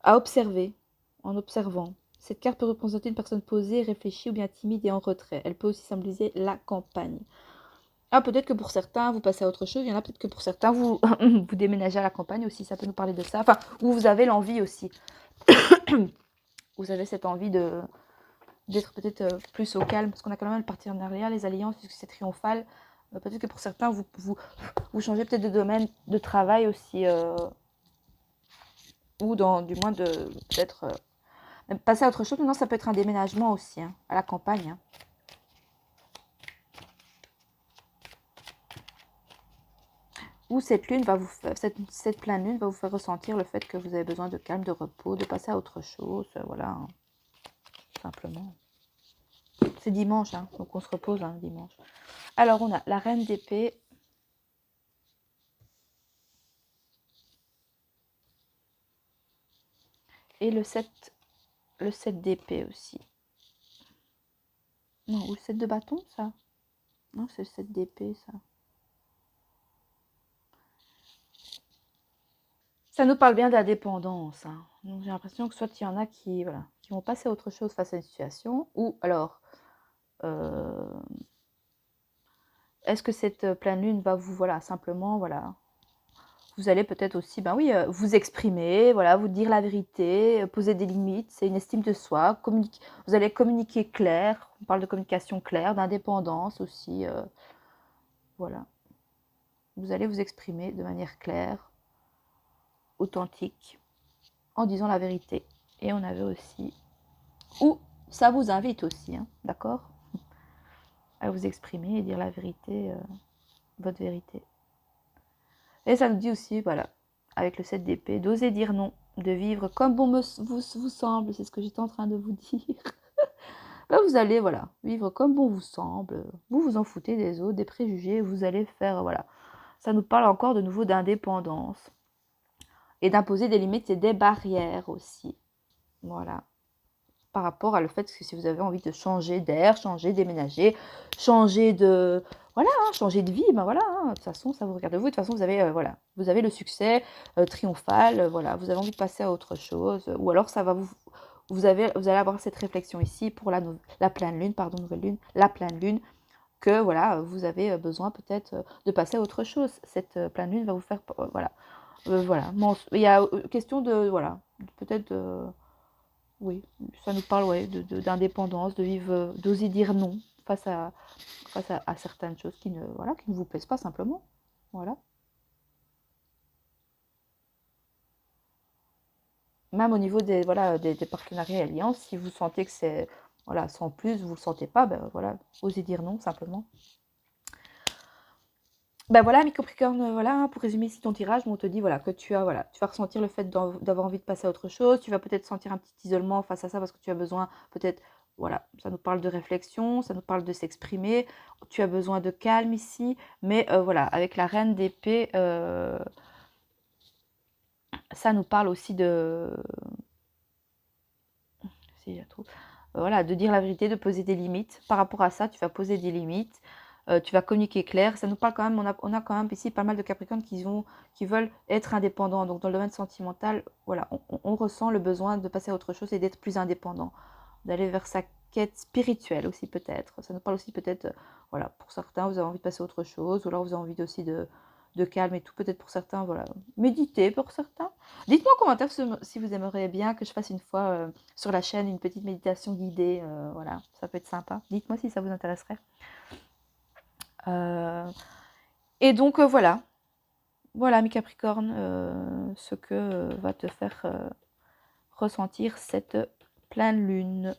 À observer, en observant. Cette carte peut représenter une personne posée, réfléchie ou bien timide et en retrait. Elle peut aussi symboliser la campagne. Ah, peut-être que pour certains, vous passez à autre chose. Il y en a peut-être que pour certains, vous, vous déménagez à la campagne aussi. Ça peut nous parler de ça. Enfin, ou vous avez l'envie aussi. Vous avez cette envie d'être peut-être plus au calme. Parce qu'on a quand même le partenariat, les alliances, puisque c'est triomphal. Peut-être que pour certains, vous changez peut-être de domaine de travail aussi. Ou du moins de peut-être passer à autre chose. Maintenant, ça peut être un déménagement aussi, hein, à la campagne. Hein. Ou cette lune va vous faire, cette pleine lune va vous faire ressentir le fait que vous avez besoin de calme, de repos, de passer à autre chose, voilà, hein, simplement. C'est dimanche, hein, donc on se repose hein, dimanche. Alors on a la reine d'épée. Et le 7 d'épée aussi. Non, ou le 7 de bâton, ça? Non, c'est le 7 d'épée, ça. Ça nous parle bien d'indépendance. Hein. Donc j'ai l'impression que soit il y en a qui, voilà, qui vont passer à autre chose face à une situation, ou alors, est-ce que cette pleine lune va vous, voilà, simplement, voilà, vous allez peut-être aussi, ben oui, vous exprimer, voilà, vous dire la vérité, poser des limites, c'est une estime de soi, vous allez communiquer clair, on parle de communication claire, d'indépendance aussi, voilà. Vous allez vous exprimer de manière claire, authentique, en disant la vérité. Et on avait aussi, ou ça vous invite aussi, hein, d'accord, à vous exprimer et dire la vérité, votre vérité. Et ça nous dit aussi, voilà, avec le 7 d'épée, d'oser dire non, de vivre comme bon vous semble, c'est ce que j'étais en train de vous dire. Ben vous allez, voilà, vivre comme bon vous semble, vous vous en foutez des autres, des préjugés, vous allez faire, voilà. Ça nous parle encore de nouveau d'indépendance et d'imposer des limites et des barrières aussi, voilà. Par rapport à le fait que si vous avez envie de changer d'air, changer, déménager, changer de... Voilà, hein, changer de vie, ben voilà, hein, de toute façon, ça vous regarde vous. De toute façon, vous avez, voilà, vous avez le succès triomphal, voilà, vous avez envie de passer à autre chose. Ou alors, ça va vous allez avoir cette réflexion ici pour la pleine lune, pardon, nouvelle lune, la pleine lune, que voilà, vous avez besoin peut-être de passer à autre chose. Cette pleine lune va vous faire, voilà, voilà. Il y a question de, voilà, peut-être de... Oui, ça nous parle ouais, d'indépendance, de vivre, d'oser dire non face à certaines choses qui ne, voilà, qui ne vous plaisent pas simplement. Voilà. Même au niveau des, voilà, des partenariats et alliances, si vous sentez que c'est voilà, sans plus, vous ne le sentez pas, ben voilà, osez dire non simplement. Ben voilà, mi-capricorne, voilà, pour résumer ici ton tirage, on te dit voilà, que tu vas ressentir le fait d'avoir envie de passer à autre chose, tu vas peut-être sentir un petit isolement face à ça parce que tu as besoin peut-être, voilà, ça nous parle de réflexion, ça nous parle de s'exprimer, tu as besoin de calme ici, mais voilà, avec la reine d'épée, ça nous parle aussi de... Si je la trouve... voilà, de dire la vérité, de poser des limites. Par rapport à ça, tu vas poser des limites. Tu vas communiquer clair. Ça nous parle quand même, on a quand même ici pas mal de Capricornes qui veulent être indépendants. Donc dans le domaine sentimental, voilà, on ressent le besoin de passer à autre chose et d'être plus indépendant. D'aller vers sa quête spirituelle aussi peut-être. Ça nous parle aussi peut-être, voilà, pour certains, vous avez envie de passer à autre chose. Ou alors vous avez envie aussi de calme et tout. Peut-être pour certains, voilà, méditer pour certains. Dites-moi en commentaire si vous aimeriez bien que je fasse une fois sur la chaîne une petite méditation guidée. Voilà, ça peut être sympa. Dites-moi si ça vous intéresserait. Et donc voilà. Voilà mes Capricornes, ce que va te faire ressentir cette pleine lune.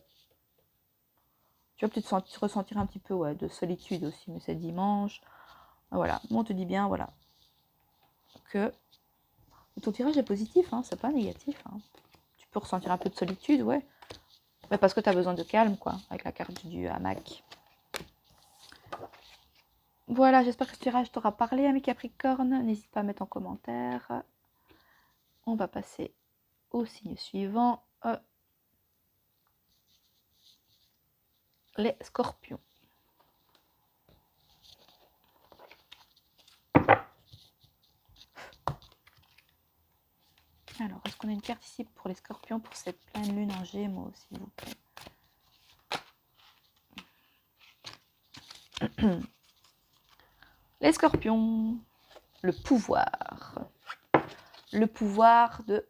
Tu vas peut-être ressentir un petit peu ouais, de solitude aussi, mais c'est dimanche. Voilà, on te dit bien, voilà, que ton tirage est positif, hein, c'est pas négatif. Hein. Tu peux ressentir un peu de solitude, ouais. Mais parce que tu as besoin de calme, quoi, avec la carte du hamac. Voilà, j'espère que ce tirage t'aura parlé, ami Capricorne. N'hésite pas à mettre en commentaire. On va passer au signe suivant. Les scorpions. Alors, est-ce qu'on a une carte ici pour les scorpions pour cette pleine lune en Gémeaux, s'il vous plaît? Les scorpions, le pouvoir. Le pouvoir de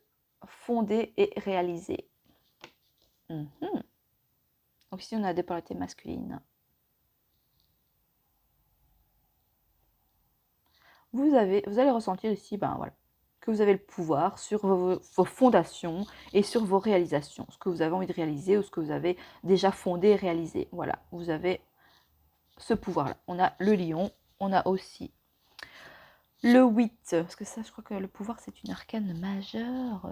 fonder et réaliser. Donc ici, on a des polarités masculines. Vous allez ressentir ici, ben voilà, que vous avez le pouvoir sur vos fondations et sur vos réalisations, ce que vous avez envie de réaliser ou ce que vous avez déjà fondé et réalisé. Voilà, vous avez ce pouvoir-là. On a le lion, on a aussi le 8, parce que ça, je crois que le pouvoir, c'est une arcane majeure.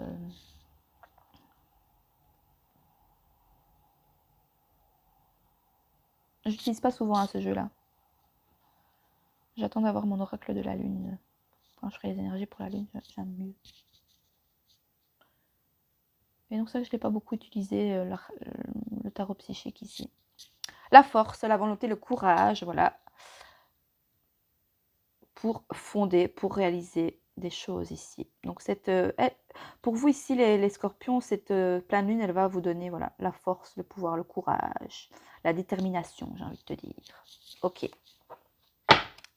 J'utilise pas souvent hein, ce jeu-là. J'attends d'avoir mon oracle de la lune. Quand je ferai les énergies pour la lune, j'aime mieux. Et donc ça, je ne l'ai pas beaucoup utilisé, le tarot psychique ici. La force, la volonté, le courage, voilà. Pour fonder, pour réaliser des choses ici. Donc pour vous ici, les scorpions, cette pleine lune, elle va vous donner voilà, la force, le pouvoir, le courage, la détermination, j'ai envie de te dire. Ok.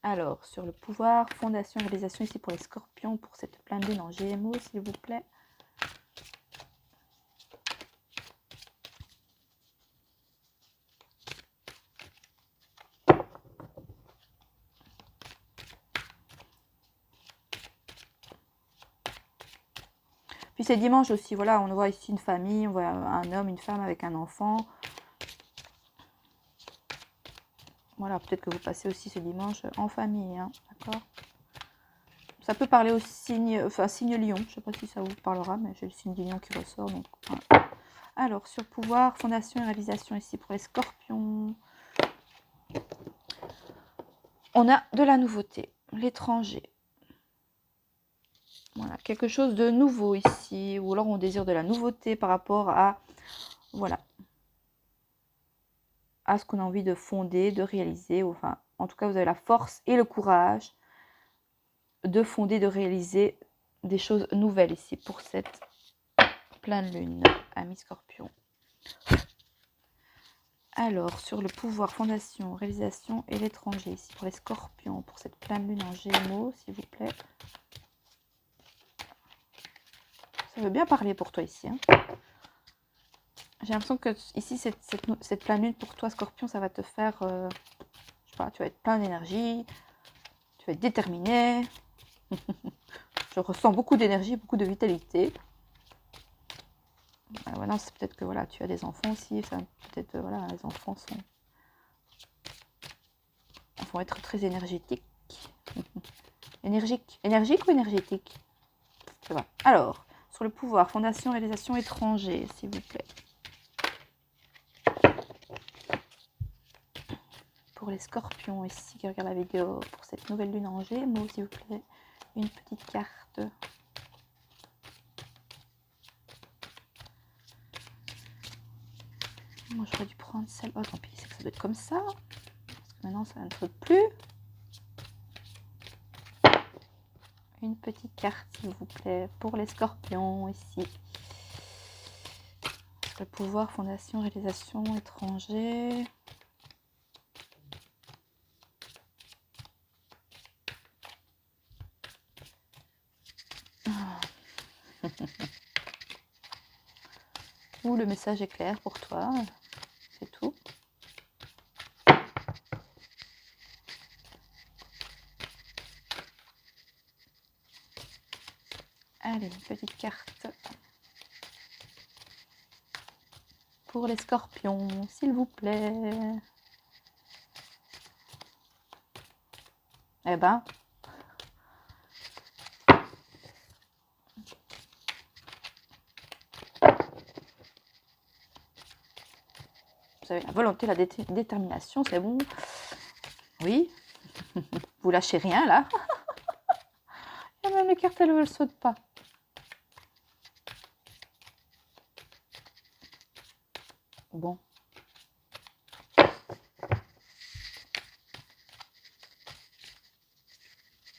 Alors, sur le pouvoir, fondation, réalisation ici pour les scorpions, pour cette pleine lune en Gémeaux, s'il vous plaît. Puis c'est dimanche aussi, voilà, on voit ici une famille, on voit un homme, une femme avec un enfant. Voilà, peut-être que vous passez aussi ce dimanche en famille, hein, d'accord? Ça peut parler au signe, enfin signe lion, je ne sais pas si ça vous parlera, mais j'ai le signe du lion qui ressort. Donc, voilà. Alors, sur pouvoir, fondation et réalisation ici pour les scorpions. On a de la nouveauté, l'étranger. Voilà, quelque chose de nouveau ici, ou alors on désire de la nouveauté par rapport à, voilà, à ce qu'on a envie de fonder, de réaliser. Enfin, en tout cas, vous avez la force et le courage de fonder, de réaliser des choses nouvelles ici pour cette pleine lune, ami Scorpion. Alors, sur le pouvoir, fondation, réalisation et l'étranger, ici pour les Scorpions, pour cette pleine lune en Gémeaux, s'il vous plaît. Ça veut bien parler pour toi ici. Hein. J'ai l'impression que ici, cette pleine lune pour toi, Scorpion, ça va te faire, je sais pas, tu vas être plein d'énergie, tu vas être déterminé. Je ressens beaucoup d'énergie, beaucoup de vitalité. Maintenant, c'est peut-être que voilà, tu as des enfants aussi. Peut-être voilà, les enfants vont être très énergétiques. Énergique ou énergétique? Ça va. Alors, sur le pouvoir, fondation, réalisation, étranger, s'il vous plaît. Pour les scorpions ici qui regardent la vidéo, pour cette nouvelle lune en Gémeaux, s'il vous plaît, une petite carte. Moi, j'aurais dû prendre celle. Oh, tant pis, c'est que ça doit être comme ça. Parce que maintenant, ça ne saute plus. Une petite carte, s'il vous plaît, pour les scorpions ici. Le pouvoir, fondation, réalisation, étranger. Ou le message est clair pour toi, c'est tout. Allez, une petite carte pour les scorpions, s'il vous plaît. Eh ben. Vous avez la volonté, la détermination, c'est bon. Oui. Vous lâchez rien, là. Et même les cartes, elles ne sautent pas. Bon.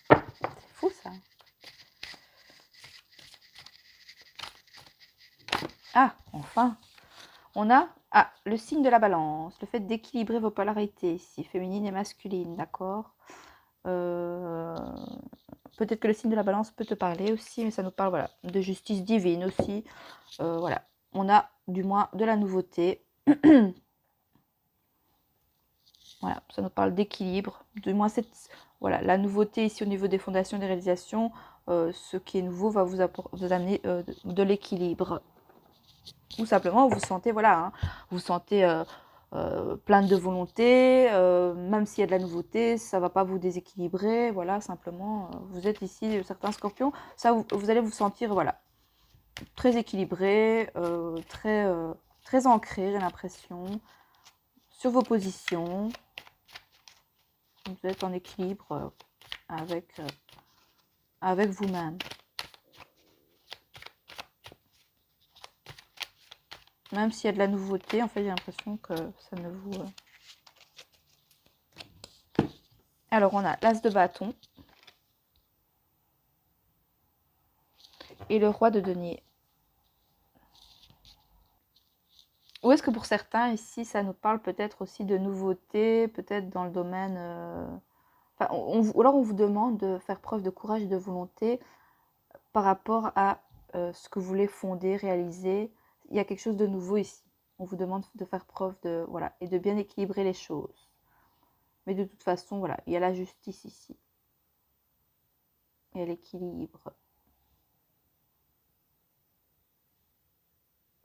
C'est fou, ça. Ah, enfin. On a le signe de la balance, le fait d'équilibrer vos polarités ici, féminine et masculine, d'accord. Peut-être que le signe de la balance peut te parler aussi, mais ça nous parle voilà, de justice divine aussi. Voilà, on a du moins de la nouveauté. Voilà, ça nous parle d'équilibre. Du moins, voilà, la nouveauté ici au niveau des fondations et des réalisations, ce qui est nouveau va vous amener de l'équilibre. Ou simplement, vous sentez, voilà, hein, vous sentez plein de volonté, même s'il y a de la nouveauté, ça ne va pas vous déséquilibrer, voilà, simplement, vous êtes ici, certains scorpions, ça, vous allez vous sentir, voilà, très équilibré, très ancré, j'ai l'impression, sur vos positions, vous êtes en équilibre avec vous-même. Même s'il y a de la nouveauté, en fait, j'ai l'impression que ça ne vous... Alors, on a l'as de bâton et le roi de denier. Ou est-ce que pour certains, ici, ça nous parle peut-être aussi de nouveautés, peut-être dans le domaine... Enfin, ou alors, on vous demande de faire preuve de courage et de volonté par rapport à ce que vous voulez fonder, réaliser. Il y a quelque chose de nouveau ici. On vous demande de faire preuve de... Voilà, et de bien équilibrer les choses. Mais de toute façon, voilà, il y a la justice ici. Il y a l'équilibre.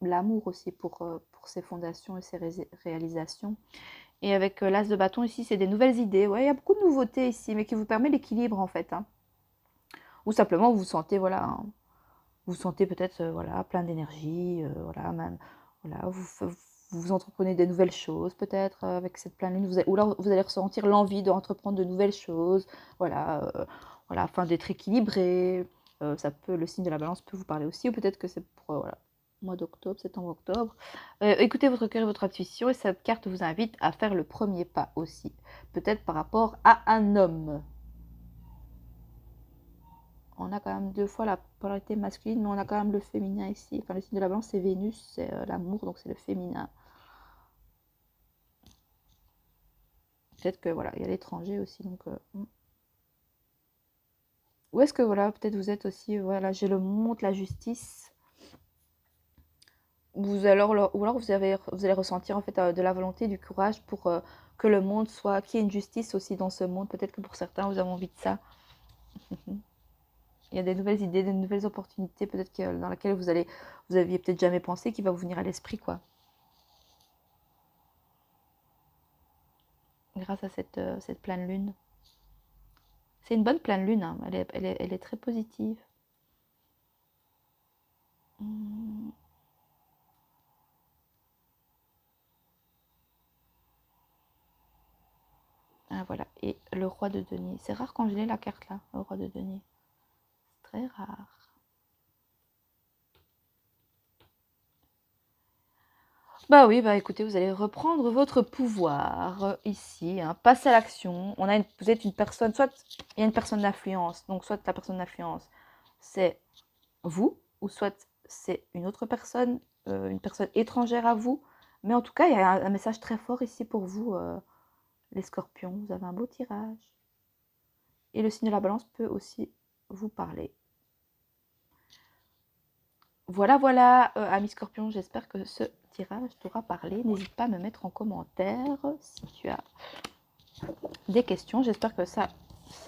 L'amour aussi pour ses fondations et ses réalisations. Et avec l'as de bâton ici, c'est des nouvelles idées. Ouais, il y a beaucoup de nouveautés ici, mais qui vous permet l'équilibre en fait. Hein. Ou simplement, vous vous sentez, voilà, hein, vous sentez peut-être, voilà, plein d'énergie, voilà, même, voilà, vous entreprenez des nouvelles choses peut-être avec cette pleine lune, ou alors vous allez ressentir l'envie d'entreprendre de nouvelles choses, voilà, voilà, afin d'être équilibré. Ça peut, le signe de la balance peut vous parler aussi, ou peut-être que c'est pour, voilà, mois d'octobre, septembre-octobre. Écoutez votre cœur et votre intuition, et cette carte vous invite à faire le premier pas aussi, peut-être par rapport à un homme. On a quand même 2 fois la polarité masculine, mais on a quand même le féminin ici. Enfin, le signe de la balance, c'est Vénus, c'est l'amour, donc c'est le féminin. Peut-être que voilà, il y a l'étranger aussi, donc... Ou est-ce que voilà, peut-être vous êtes aussi, voilà, j'ai le monde, la justice. Ou alors vous allez ressentir en fait de la volonté, du courage pour que le monde soit, qu'il y ait une justice aussi dans ce monde. Peut-être que pour certains, vous avez envie de ça. Il y a des nouvelles idées, des nouvelles opportunités, peut-être dans lesquelles vous aviez peut-être jamais pensé, qui va vous venir à l'esprit, quoi. Grâce à cette pleine lune. C'est une bonne pleine lune, hein. Elle est très positive. Ah, voilà, et le roi de denier. C'est rare quand je l'ai la carte là, le roi de denier. C'est très rare. Bah oui, bah écoutez, vous allez reprendre votre pouvoir ici, hein, passer à l'action. Vous êtes une personne, soit il y a une personne d'influence, donc soit la personne d'influence, c'est vous, ou soit c'est une autre personne, une personne étrangère à vous. Mais en tout cas, il y a un message très fort ici pour vous, les scorpions. Vous avez un beau tirage. Et le signe de la balance peut aussi vous parler. Voilà, voilà, amis scorpions, j'espère que ce tirage t'aura parlé. N'hésite pas à me mettre en commentaire si tu as des questions. J'espère que ça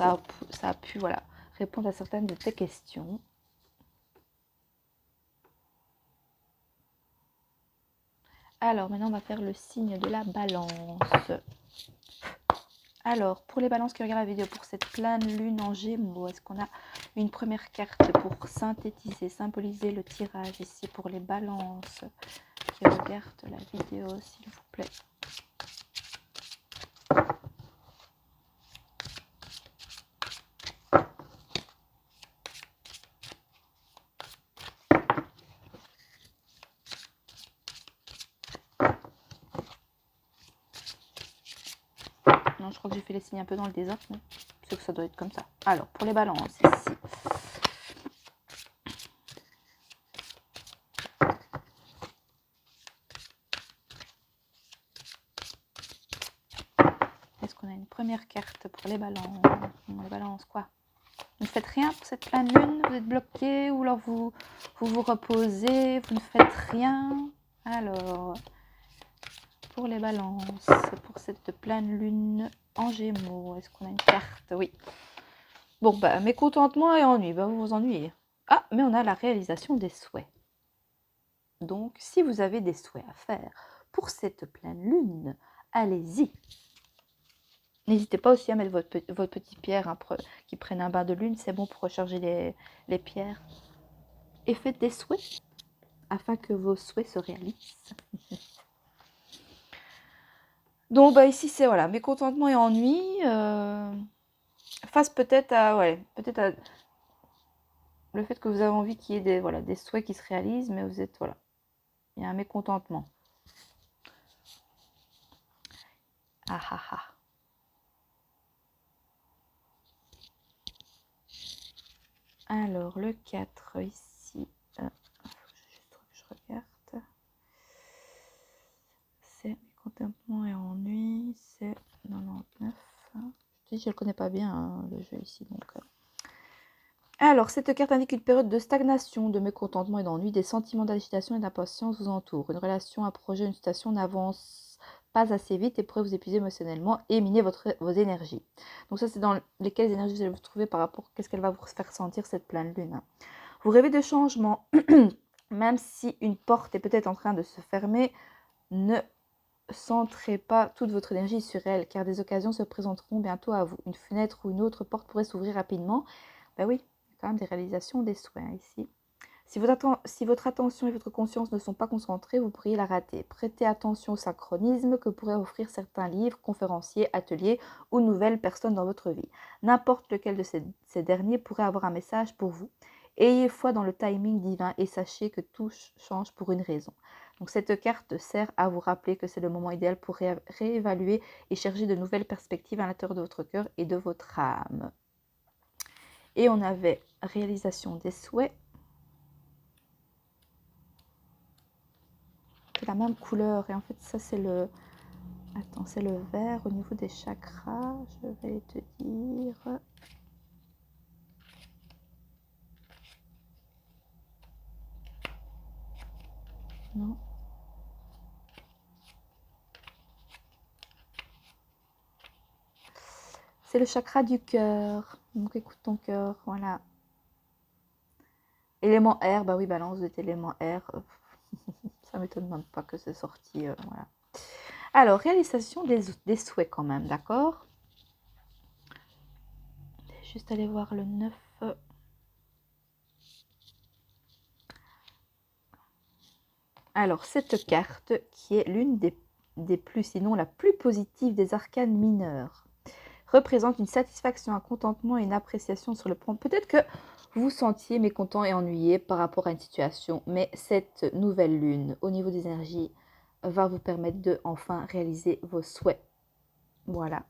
a pu voilà, répondre à certaines de tes questions. Alors, maintenant, on va faire le signe de la balance. Alors, pour les balances qui regardent la vidéo, pour cette pleine lune en Gémeaux, est-ce qu'on a une première carte pour synthétiser, symboliser le tirage ici pour les balances qui regardent la vidéo, s'il vous plaît? Non, je crois que j'ai fait les signes un peu dans le désordre, mais c'est que ça doit être comme ça. Alors, pour les balances, ici. Est-ce qu'on a une première carte pour les balances? Les balances, quoi? Vous ne faites rien pour cette pleine lune? Vous êtes bloqué? Ou alors vous reposez? Vous ne faites rien? Alors, pour les balances, pour cette pleine lune en Gémeaux, est-ce qu'on a une carte? Oui. Bon, bah, mécontentement et ennui. Bah, vous vous ennuyez. Ah, mais on a la réalisation des souhaits. Donc, si vous avez des souhaits à faire pour cette pleine lune, allez-y. N'hésitez pas aussi à mettre votre petite pierre hein, qui prenne un bain de lune. C'est bon pour recharger les pierres. Et faites des souhaits afin que vos souhaits se réalisent. Donc, bah, ici, c'est voilà, mécontentement et ennui. Face peut-être à le fait que vous avez envie qu'il y ait des souhaits qui se réalisent, mais vous êtes, voilà, il y a un mécontentement. Ah ah ah. Alors, le 4 ici, je regarde. C'est mécontentement et ennui, c'est 99. Je ne le connais pas bien, hein, le jeu ici, donc... Alors, cette carte indique une période de stagnation, de mécontentement et d'ennui. Des sentiments d'agitation et d'impatience vous entourent. Une relation, un projet, une situation n'avance pas assez vite et pourrait vous épuiser émotionnellement et miner vos énergies. Donc ça, c'est dans lesquelles énergies vous allez vous trouver par rapport à qu'est-ce qu'elle va vous faire sentir cette pleine lune. Vous rêvez de changement, même si une porte est peut-être en train de se fermer, ne centrez pas toute votre énergie sur elle, car des occasions se présenteront bientôt à vous. Une fenêtre ou une autre porte pourrait s'ouvrir rapidement. Ben oui, quand même des réalisations, des souhaits hein, ici. Si votre attention et votre conscience ne sont pas concentrées, vous pourriez la rater. Prêtez attention au synchronisme que pourraient offrir certains livres, conférenciers, ateliers ou nouvelles personnes dans votre vie. N'importe lequel de ces derniers pourrait avoir un message pour vous. Ayez foi dans le timing divin et sachez que tout change pour une raison. Donc cette carte sert à vous rappeler que c'est le moment idéal pour réévaluer et chercher de nouvelles perspectives à l'intérieur de votre cœur et de votre âme. Et on avait réalisation des souhaits. C'est la même couleur. Et en fait, ça, c'est le... Attends, c'est le vert au niveau des chakras. Je vais te dire... Non. C'est le chakra du cœur. Donc, écoute ton cœur. Voilà. Élément R. Bah oui, balance, vous êtes élément R. Ça ne m'étonne même pas que c'est sorti. Voilà. Alors, réalisation des souhaits quand même, d'accord? Juste aller voir le 9. Alors, cette carte qui est l'une des plus, sinon la plus positive des arcanes mineurs, représente une satisfaction, un contentement et une appréciation sur le plan. Peut-être que vous vous sentiez mécontent et ennuyé par rapport à une situation, mais cette nouvelle lune, au niveau des énergies, va vous permettre de enfin réaliser vos souhaits. Voilà.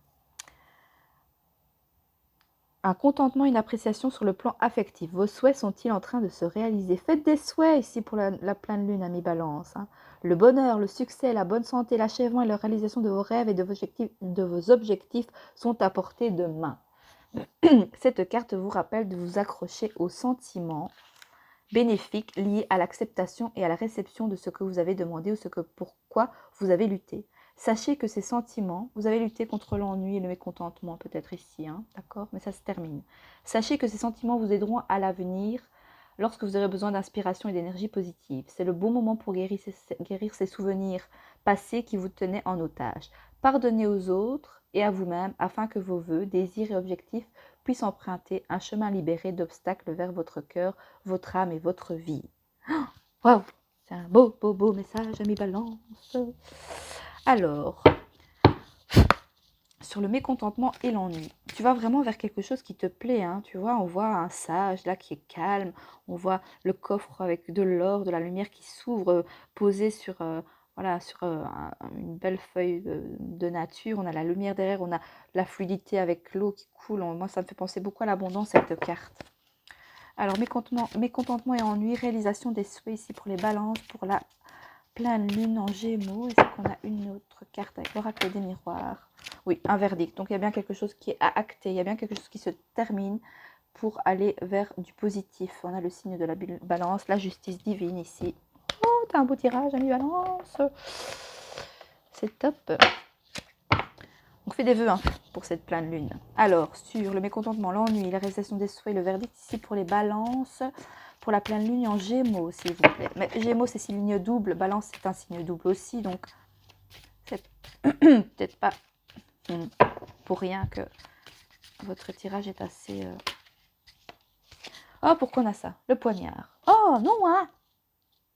Un contentement, une appréciation sur le plan affectif. Vos souhaits sont-ils en train de se réaliser? Faites des souhaits ici pour la pleine lune, amis balance. Hein. Le bonheur, le succès, la bonne santé, l'achèvement et la réalisation de vos rêves et de vos objectifs sont à portée de main. Cette carte vous rappelle de vous accrocher aux sentiments bénéfiques liés à l'acceptation et à la réception de ce que vous avez demandé ou pourquoi vous avez lutté. Sachez que ces sentiments, vous avez lutté contre l'ennui et le mécontentement peut-être ici, hein, d'accord? Mais ça se termine. Sachez que ces sentiments vous aideront à l'avenir lorsque vous aurez besoin d'inspiration et d'énergie positive. C'est le bon moment pour guérir ces souvenirs passés qui vous tenaient en otage. Pardonnez aux autres et à vous-même afin que vos vœux, désirs et objectifs puissent emprunter un chemin libéré d'obstacles vers votre cœur, votre âme et votre vie. Waouh, c'est un beau, beau, beau message, ami Balance. Alors, sur le mécontentement et l'ennui, tu vas vraiment vers quelque chose qui te plaît, hein, tu vois, on voit un sage là qui est calme, on voit le coffre avec de l'or, de la lumière qui s'ouvre, posé sur, voilà, sur une belle feuille de nature, on a la lumière derrière, on a la fluidité avec l'eau qui coule, moi ça me fait penser beaucoup à l'abondance cette carte. Alors mécontentement et ennui, réalisation des souhaits ici pour les balances, pour la pleine lune en Gémeaux. Est-ce qu'on a une autre carte avec l'oracle des miroirs? Oui, un verdict. Donc il y a bien quelque chose qui est à acter, il y a bien quelque chose qui se termine pour aller vers du positif. On a le signe de la balance, la justice divine ici. Oh, t'as un beau tirage, ami Balance. C'est top. On fait des vœux hein, pour cette pleine lune. Alors, sur le mécontentement, l'ennui, la réalisation des souhaits, le verdict ici pour les balances. Pour la pleine lune en Gémeaux, s'il vous plaît. Mais Gémeaux, c'est signe double. Balance, c'est un signe double aussi. Donc, c'est peut-être pas pour rien que votre tirage est assez... Oh, pourquoi on a ça? Le poignard. Oh, non, hein?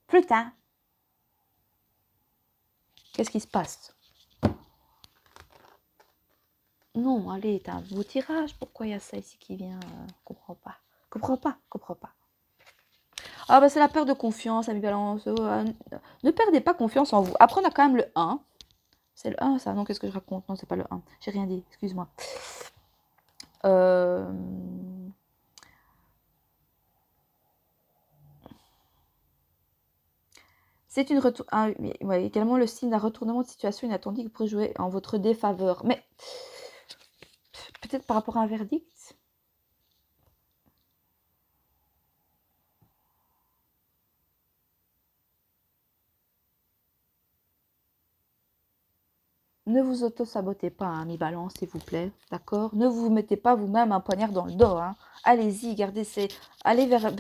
Putain. Qu'est-ce qui se passe? Non, allez, t'as un beau tirage. Pourquoi il y a ça ici qui vient? Comprends pas. Comprends pas. Ah bah c'est la perte de confiance, ami Balance. Ne perdez pas confiance en vous. Après, on a quand même le 1. C'est le 1, ça. Non, qu'est-ce que je raconte? Non, c'est pas le 1. J'ai rien dit, excuse-moi. C'est également le signe d'un retournement de situation inattendu qui pourrait jouer en votre défaveur. Mais peut-être par rapport à un verdict. Ne vous auto-sabotez pas, hein, ami Balance, s'il vous plaît, d'accord? Ne vous mettez pas vous-même un poignard dans le dos, hein. Allez-y, allez vers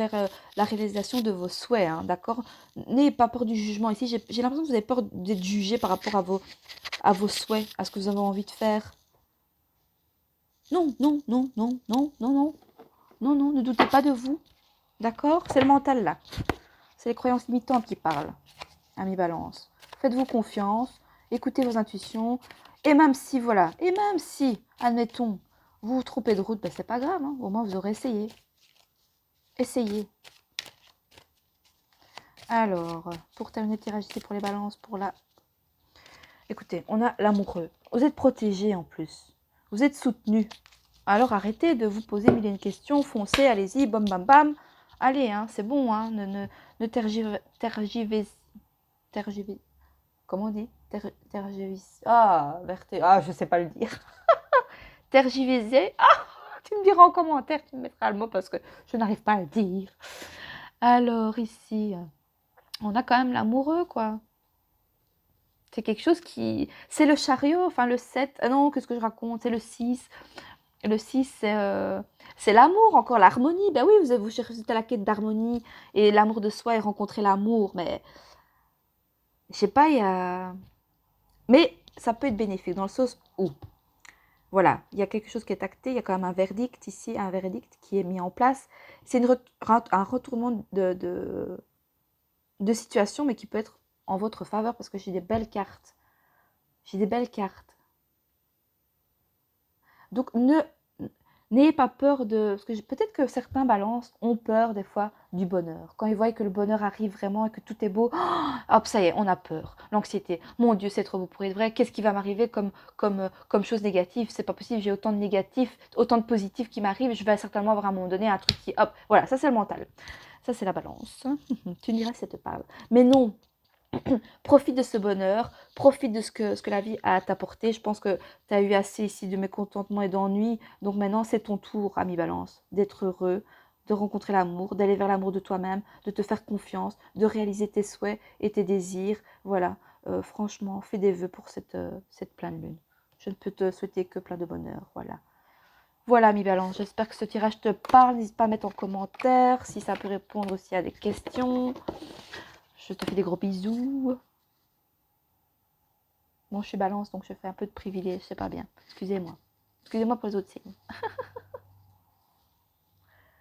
la réalisation de vos souhaits, hein, d'accord? N'ayez pas peur du jugement. Ici, j'ai l'impression que vous avez peur d'être jugé par rapport à vos souhaits, à ce que vous avez envie de faire. Non, ne doutez pas de vous, d'accord? C'est le mental, là. C'est les croyances limitantes qui parlent, ami Balance. Faites-vous confiance, écoutez vos intuitions, et même si, admettons, vous vous trompez de route, ben c'est pas grave, hein, au moins vous aurez essayé. Essayez. Alors, pour terminer le tirage ici pour les balances, écoutez, on a l'amoureux. Vous êtes protégé en plus. Vous êtes soutenu. Alors arrêtez de vous poser mille et une questions, foncez, allez-y, bam bam bam. Allez, hein, c'est bon, hein, ne tergivez. Comment on dit? Je sais pas le dire. Tergiverser. Ah, tu me diras en commentaire, tu me mettras le mot parce que je n'arrive pas à le dire. Alors ici, on a quand même l'amoureux, quoi. C'est quelque chose qui... C'est le chariot, enfin le 7. Ah non, qu'est-ce que je raconte? C'est le 6. Le 6, c'est l'amour, encore l'harmonie. Ben oui, vous cherchez à la quête d'harmonie et l'amour de soi et rencontrer l'amour. Mais je sais pas, il y a... Mais ça peut être bénéfique dans le sens où, voilà, il y a quelque chose qui est acté, il y a quand même un verdict ici, un verdict qui est mis en place. C'est un retournement de situation, mais qui peut être en votre faveur parce que j'ai des belles cartes. J'ai des belles cartes. Donc, n'ayez pas peur de... Parce que peut-être que certains balances ont peur des fois du bonheur. Quand ils voient que le bonheur arrive vraiment et que tout est beau, hop, ça y est, on a peur. L'anxiété. Mon Dieu, c'est trop beau pour être vrai. Qu'est-ce qui va m'arriver comme chose négative? C'est pas possible, j'ai autant de négatifs, autant de positifs qui m'arrivent. Je vais certainement avoir à un moment donné un truc qui... Hop, voilà, ça c'est le mental. Ça c'est la balance. Tu me diras si ça te parle. Mais non, profite de ce bonheur, profite de ce que la vie a à t'apporter. Je pense que tu as eu assez ici de mécontentement et d'ennui. Donc maintenant, c'est ton tour, ami Balance, d'être heureux, de rencontrer l'amour, d'aller vers l'amour de toi-même, de te faire confiance, de réaliser tes souhaits et tes désirs. Voilà, franchement, fais des vœux pour cette pleine lune. Je ne peux te souhaiter que plein de bonheur. Voilà. Voilà, mi balance, j'espère que ce tirage te parle. N'hésite pas à mettre en commentaire si ça peut répondre aussi à des questions. Je te fais des gros bisous. Bon, je suis balance, donc je fais un peu de privilège, c'est pas bien. Excusez-moi. Excusez-moi pour les autres signes.